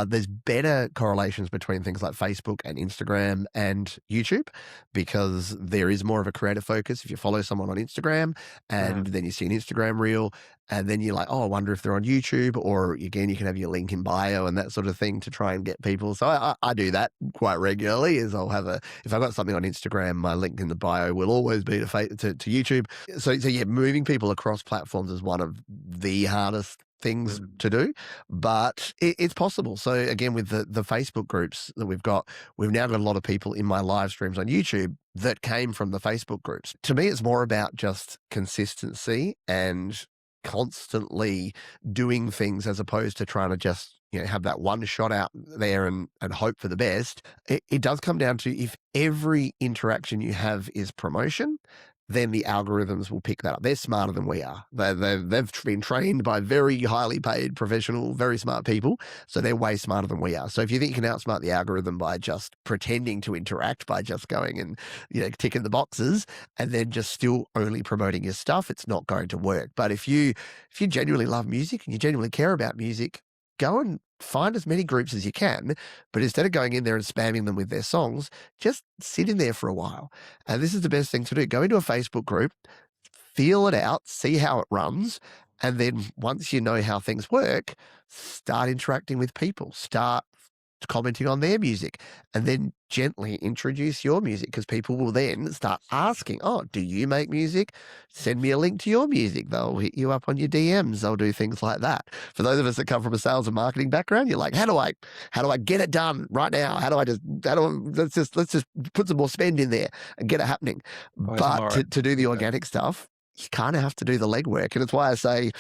There's better correlations between things like Facebook and Instagram and YouTube because there is more of a creator focus. If you follow someone on Instagram and then you see an Instagram reel, and then you're like, oh, I wonder if they're on YouTube, or again, you can have your link in bio and that sort of thing to try and get people. So I do that quite regularly. Is I'll have if I've got something on Instagram, my link in the bio will always be to YouTube. So yeah, moving people across platforms is one of the hardest things to do, but it's possible. So again, with the Facebook groups that we've now got a lot of people in my live streams on YouTube that came from the Facebook groups. To me, it's more about just consistency and constantly doing things as opposed to trying to just have that one shot out there and hope for the best. It does come down to if every interaction you have is promotion, then the algorithms will pick that up. They're smarter than we are. They've been trained by very highly paid, professional, very smart people, so they're way smarter than we are. So if you think you can outsmart the algorithm by just pretending to interact, by just going and ticking the boxes, and then just still only promoting your stuff, it's not going to work. But if you genuinely love music and you genuinely care about music, go and find as many groups as you can, but instead of going in there and spamming them with their songs, just sit in there for a while. And this is the best thing to do. Go into a Facebook group, feel it out, see how it runs, and then once you know how things work, start interacting with people, start commenting on their music, and then gently introduce your music because people will then start asking, oh, do you make music? Send me a link to your music. They'll hit you up on your DMs. They'll do things like that. For those of us that come from a sales and marketing background, you're like, how do I get it done right now? Let's just put some more spend in there and get it happening. But to do the organic stuff, you kind of have to do the legwork. And it's why I say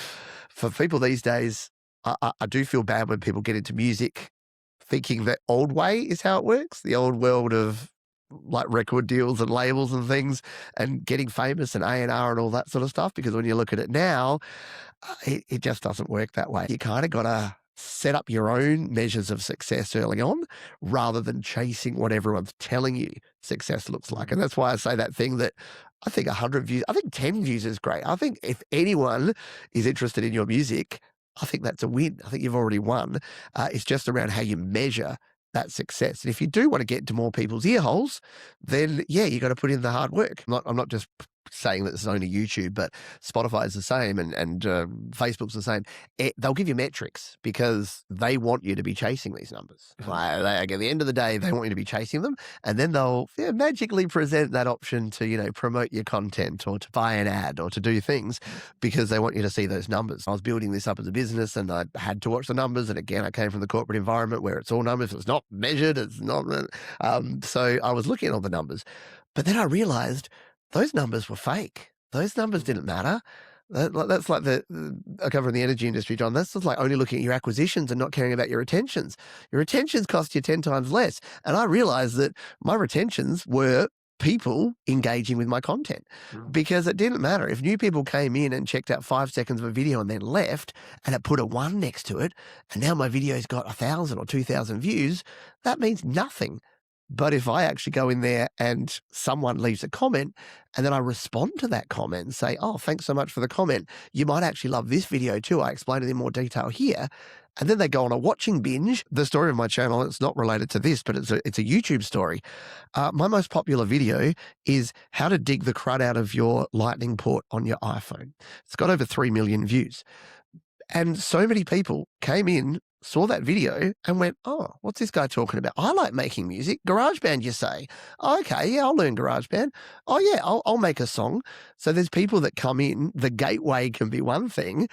for people these days, I do feel bad when people get into music thinking the old way is how it works, the old world of like record deals and labels and things and getting famous and A&R and all that sort of stuff. Because when you look at it now, it just doesn't work that way. You kind of got to set up your own measures of success early on rather than chasing what everyone's telling you success looks like. And that's why I say that thing that I think 100 views, I think 10 views is great. I think if anyone is interested in your music, I think that's a win. I think you've already won. It's just around how you measure that success. And if you do want to get into more people's ear holes, then yeah, you got to put in the hard work. I'm not just saying that this is only YouTube, but Spotify is the same and Facebook's the same. They'll give you metrics because they want you to be chasing these numbers. Like, at the end of the day, they want you to be chasing them, and then they'll magically present that option to promote your content or to buy an ad or to do things because they want you to see those numbers. I was building this up as a business and I had to watch the numbers, and again, I came from the corporate environment where it's all numbers. It's not measured. It's not. So I was looking at all the numbers, but then I realized those numbers were fake. Those numbers didn't matter. That's like I cover in the energy industry, John. That's just like only looking at your acquisitions and not caring about your retentions. Your retentions cost you 10 times less. And I realized that my retentions were people engaging with my content because it didn't matter. If new people came in and checked out 5 seconds of a video and then left and it put a 1 next to it, and now my video's got 1,000 or 2,000 views, that means nothing. But if I actually go in there and someone leaves a comment and then I respond to that comment and say, oh, thanks so much for the comment. You might actually love this video too. I explain it in more detail here. And then they go on a watching binge. The story of my channel, it's not related to this, but it's a YouTube story. My most popular video is how to dig the crud out of your lightning port on your iPhone. It's got over 3 million views. And so many people came in, saw that video and went, oh, what's this guy talking about? I like making music. GarageBand, you say? Oh, okay, yeah, I'll learn GarageBand. Oh, yeah, I'll make a song. So there's people that come in, the gateway can be one thing,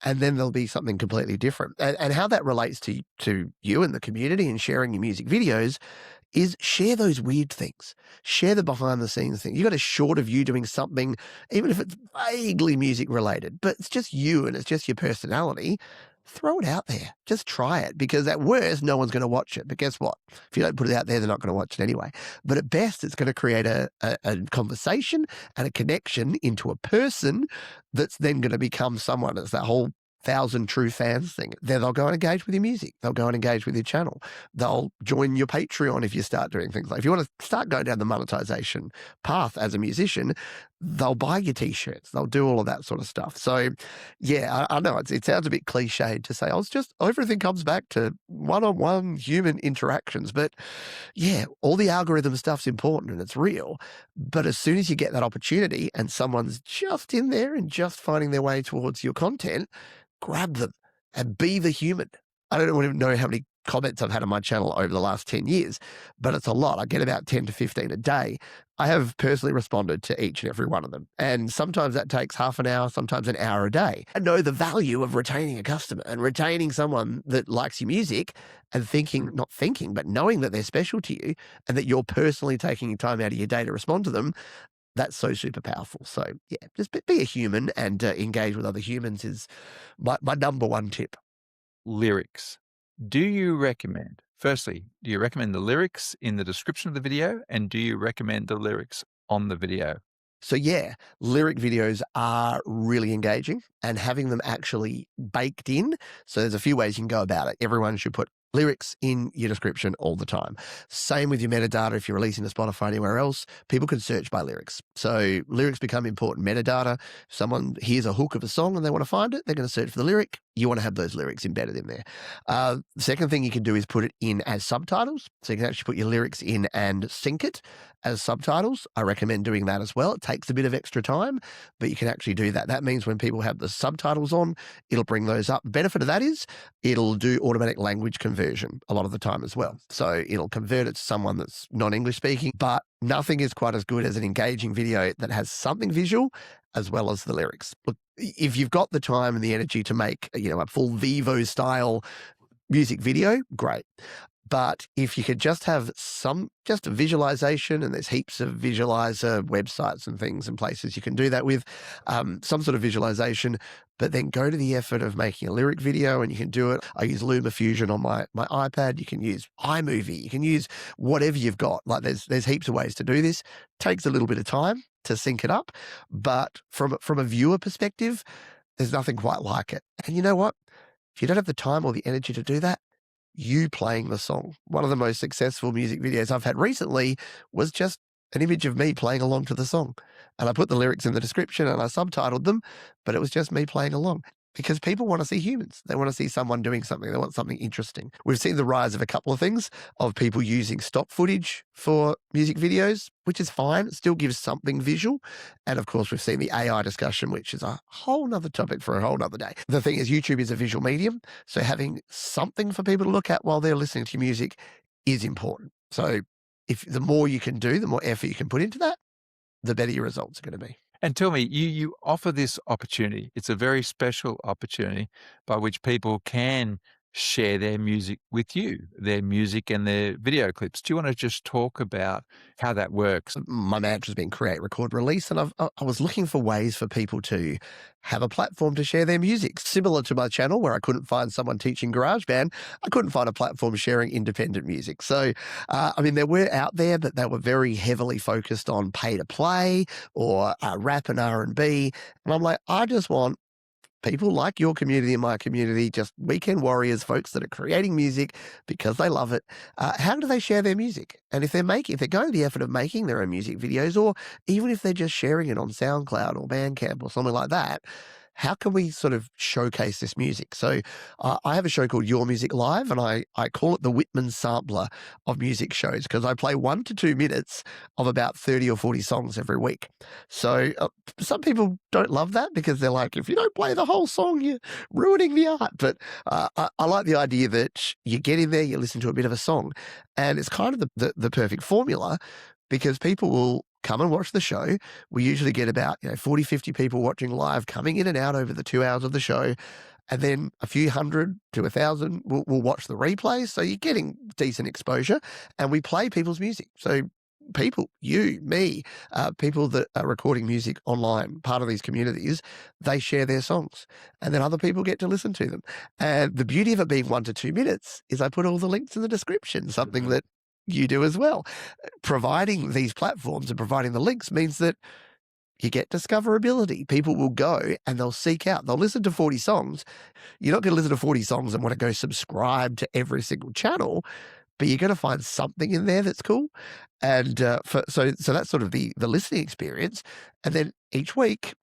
and then there'll be something completely different. And how that relates to you and the community and sharing your music videos is share those weird things. Share the behind the scenes things. You got a short of you doing something, even if it's vaguely music related, but it's just you and it's just your personality. Throw it out there. Just try it, because at worst, no one's going to watch it. But guess what? If you don't put it out there, they're not going to watch it anyway. But at best, it's going to create a conversation and a connection into a person that's then going to become someone. It's that whole 1,000 true fans thing. Then they'll go and engage with your music. They'll go and engage with your channel. They'll join your Patreon if you start doing things like, if you want to start going down the monetization path as a musician, they'll buy your t-shirts. They'll do all of that sort of stuff. So yeah, I know it sounds a bit cliched to say, everything comes back to one-on-one human interactions. But yeah, all the algorithm stuff's important and it's real. But as soon as you get that opportunity and someone's just in there and just finding their way towards your content, grab them and be the human. I don't even know how many comments I've had on my channel over the last 10 years, but it's a lot. I get about 10 to 15 a day. I have personally responded to each and every one of them. And sometimes that takes half an hour, sometimes an hour a day. I know the value of retaining a customer and retaining someone that likes your music and not thinking, but knowing that they're special to you and that you're personally taking time out of your day to respond to them. That's so super powerful. So yeah, just be a human and engage with other humans is my number one tip. Lyrics. Do you recommend the lyrics in the description of the video, and do you recommend the lyrics on the video? So yeah, lyric videos are really engaging, and having them actually baked in. So there's a few ways you can go about it. Everyone should put lyrics in your description all the time. Same with your metadata. If you're releasing to Spotify anywhere else, people can search by lyrics. So lyrics become important metadata. If someone hears a hook of a song and they want to find it, they're going to search for the lyric. You want to have those lyrics embedded in there. The second thing you can do is put it in as subtitles. So you can actually put your lyrics in and sync it as subtitles. I recommend doing that as well. It takes a bit of extra time, but you can actually do that. That means when people have the subtitles on, it'll bring those up. The benefit of that is it'll do automatic language conversion a lot of the time as well. So it'll convert it to someone that's non-English speaking, but nothing is quite as good as an engaging video that has something visual as well as the lyrics. Look, if you've got the time and the energy to make, a full Vivo style music video, great. But if you could just have just a visualization, and there's heaps of visualizer websites and things and places you can do that with, some sort of visualization, but then go to the effort of making a lyric video, and you can do it. I use LumaFusion on my iPad. You can use iMovie. You can use whatever you've got. Like there's heaps of ways to do this. Takes a little bit of time to sync it up, but from a viewer perspective, there's nothing quite like it. And you know what? If you don't have the time or the energy to do that, you playing the song. One of the most successful music videos I've had recently was just an image of me playing along to the song. And I put the lyrics in the description and I subtitled them, but it was just me playing along. Because people want to see humans. They want to see someone doing something. They want something interesting. We've seen the rise of a couple of things, of people using stock footage for music videos, which is fine. It still gives something visual. And of course, we've seen the AI discussion, which is a whole nother topic for a whole nother day. The thing is, YouTube is a visual medium. So having something for people to look at while they're listening to music is important. So if the more you can do, the more effort you can put into that, the better your results are going to be. And tell me, you offer this opportunity. It's a very special opportunity by which people can share their music with you, their music and their video clips. Do you want to just talk about how that works? My mantra's been create, record, release, and I was looking for ways for people to have a platform to share their music. Similar to my channel, where I couldn't find someone teaching GarageBand, I couldn't find a platform sharing independent music. So, I mean, there were out there, but they were very heavily focused on pay to play or rap and R&B. And I'm like, I just want people like your community and my community, just weekend warriors, folks that are creating music because they love it. How do they share their music? And if they're going to the effort of making their own music videos, or even if they're just sharing it on SoundCloud or Bandcamp or something like that, how can we sort of showcase this music? So I have a show called Your Music Live, and I call it the Whitman sampler of music shows, because I play 1 to 2 minutes of about 30 or 40 songs every week. So some people don't love that because they're like, if you don't play the whole song, you're ruining the art. But I like the idea that you get in there, you listen to a bit of a song, and it's kind of the perfect formula, because people will come and watch the show. We usually get about 40, 50 people watching live, coming in and out over the 2 hours of the show. And then a few hundred to 1,000 will watch the replay. So you're getting decent exposure. And we play people's music. So people, you, me, people that are recording music online, part of these communities, they share their songs. And then other people get to listen to them. And the beauty of it being 1 to 2 minutes is I put all the links in the description, something that you do as well. Providing these platforms and providing the links means that you get discoverability. People will go and they'll seek out, they'll listen to 40 songs. You're not going to listen to 40 songs and want to go subscribe to every single channel, but you're going to find something in there that's cool. And so that's sort of the listening experience. And then each week,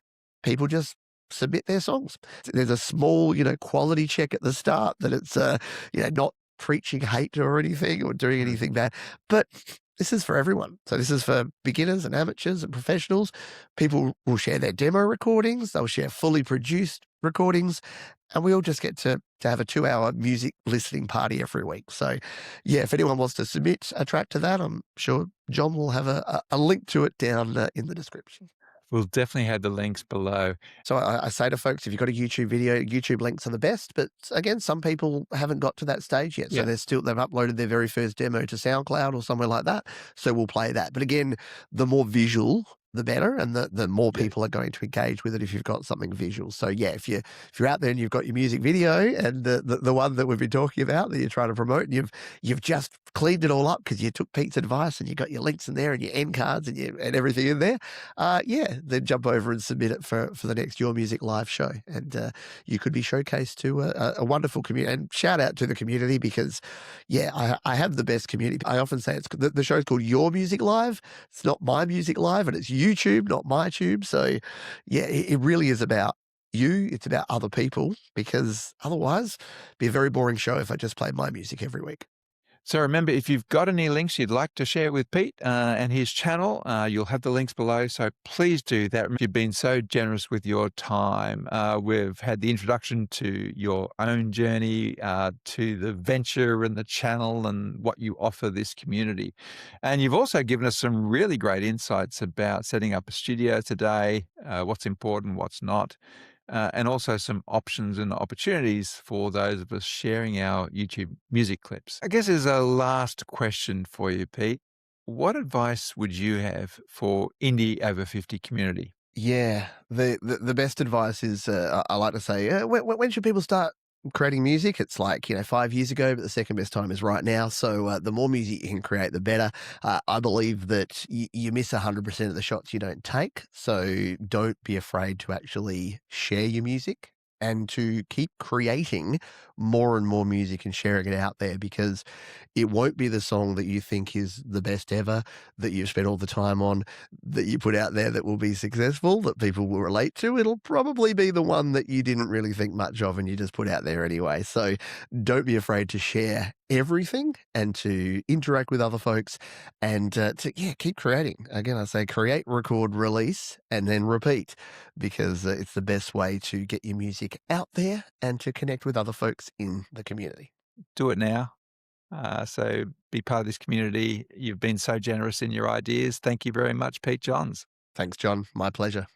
people just submit their songs. There's a small, quality check at the start that it's, not preaching hate or anything or doing anything bad, but this is for everyone. So this is for beginners and amateurs and professionals. People will share their demo recordings. They'll share fully produced recordings, and we all just get to have a 2-hour music listening party every week. So yeah, if anyone wants to submit a track to that, I'm sure John will have a link to it down in the description. We'll definitely have the links below. So I say to folks, if you've got a YouTube video, YouTube links are the best. But again, some people haven't got to that stage yet. So they've uploaded their very first demo to SoundCloud or somewhere like that. So we'll play that. But again, the more visual, the better, and the more people are going to engage with it if you've got something visual. So yeah, if you're out there and you've got your music video and the one that we've been talking about that you're trying to promote, and you've just cleaned it all up because you took Pete's advice and you got your links in there and your end cards and everything in there, then jump over and submit it for the next Your Music Live show, and you could be showcased to a wonderful community. And shout out to the community, because I have the best community. I often say the show's called Your Music Live. It's not My Music Live, and it's YouTube, not my tube. So yeah, it really is about you. It's about other people, because otherwise it'd be a very boring show if I just played my music every week. So remember, if you've got any links you'd like to share with Pete and his channel, you'll have the links below. So please do that. You've been so generous with your time. We've had the introduction to your own journey, to the venture and the channel and what you offer this community. And you've also given us some really great insights about setting up a studio today, what's important, what's not. and also some options and opportunities for those of us sharing our YouTube music clips. I guess as a last question for you, Pete, what advice would you have for indie over 50 community? Yeah, the best advice is, I like to say, when should people start creating music? It's like, 5 years ago, but the second best time is right now. So, the more music you can create, the better. I believe that you miss 100% of the shots you don't take, so don't be afraid to actually share your music and to keep creating more and more music and sharing it out there, because it won't be the song that you think is the best ever, that you've spent all the time on, that you put out there that will be successful, that people will relate to. It'll probably be the one that you didn't really think much of and you just put out there anyway. So don't be afraid to share everything and to interact with other folks and to, yeah, keep creating. Again, I say create, record, release, and then repeat, because it's the best way to get your music out there and to connect with other folks in the community. Do it now. So be part of this community. You've been so generous in your ideas. Thank you very much, Pete Johns. Thanks, John. My pleasure.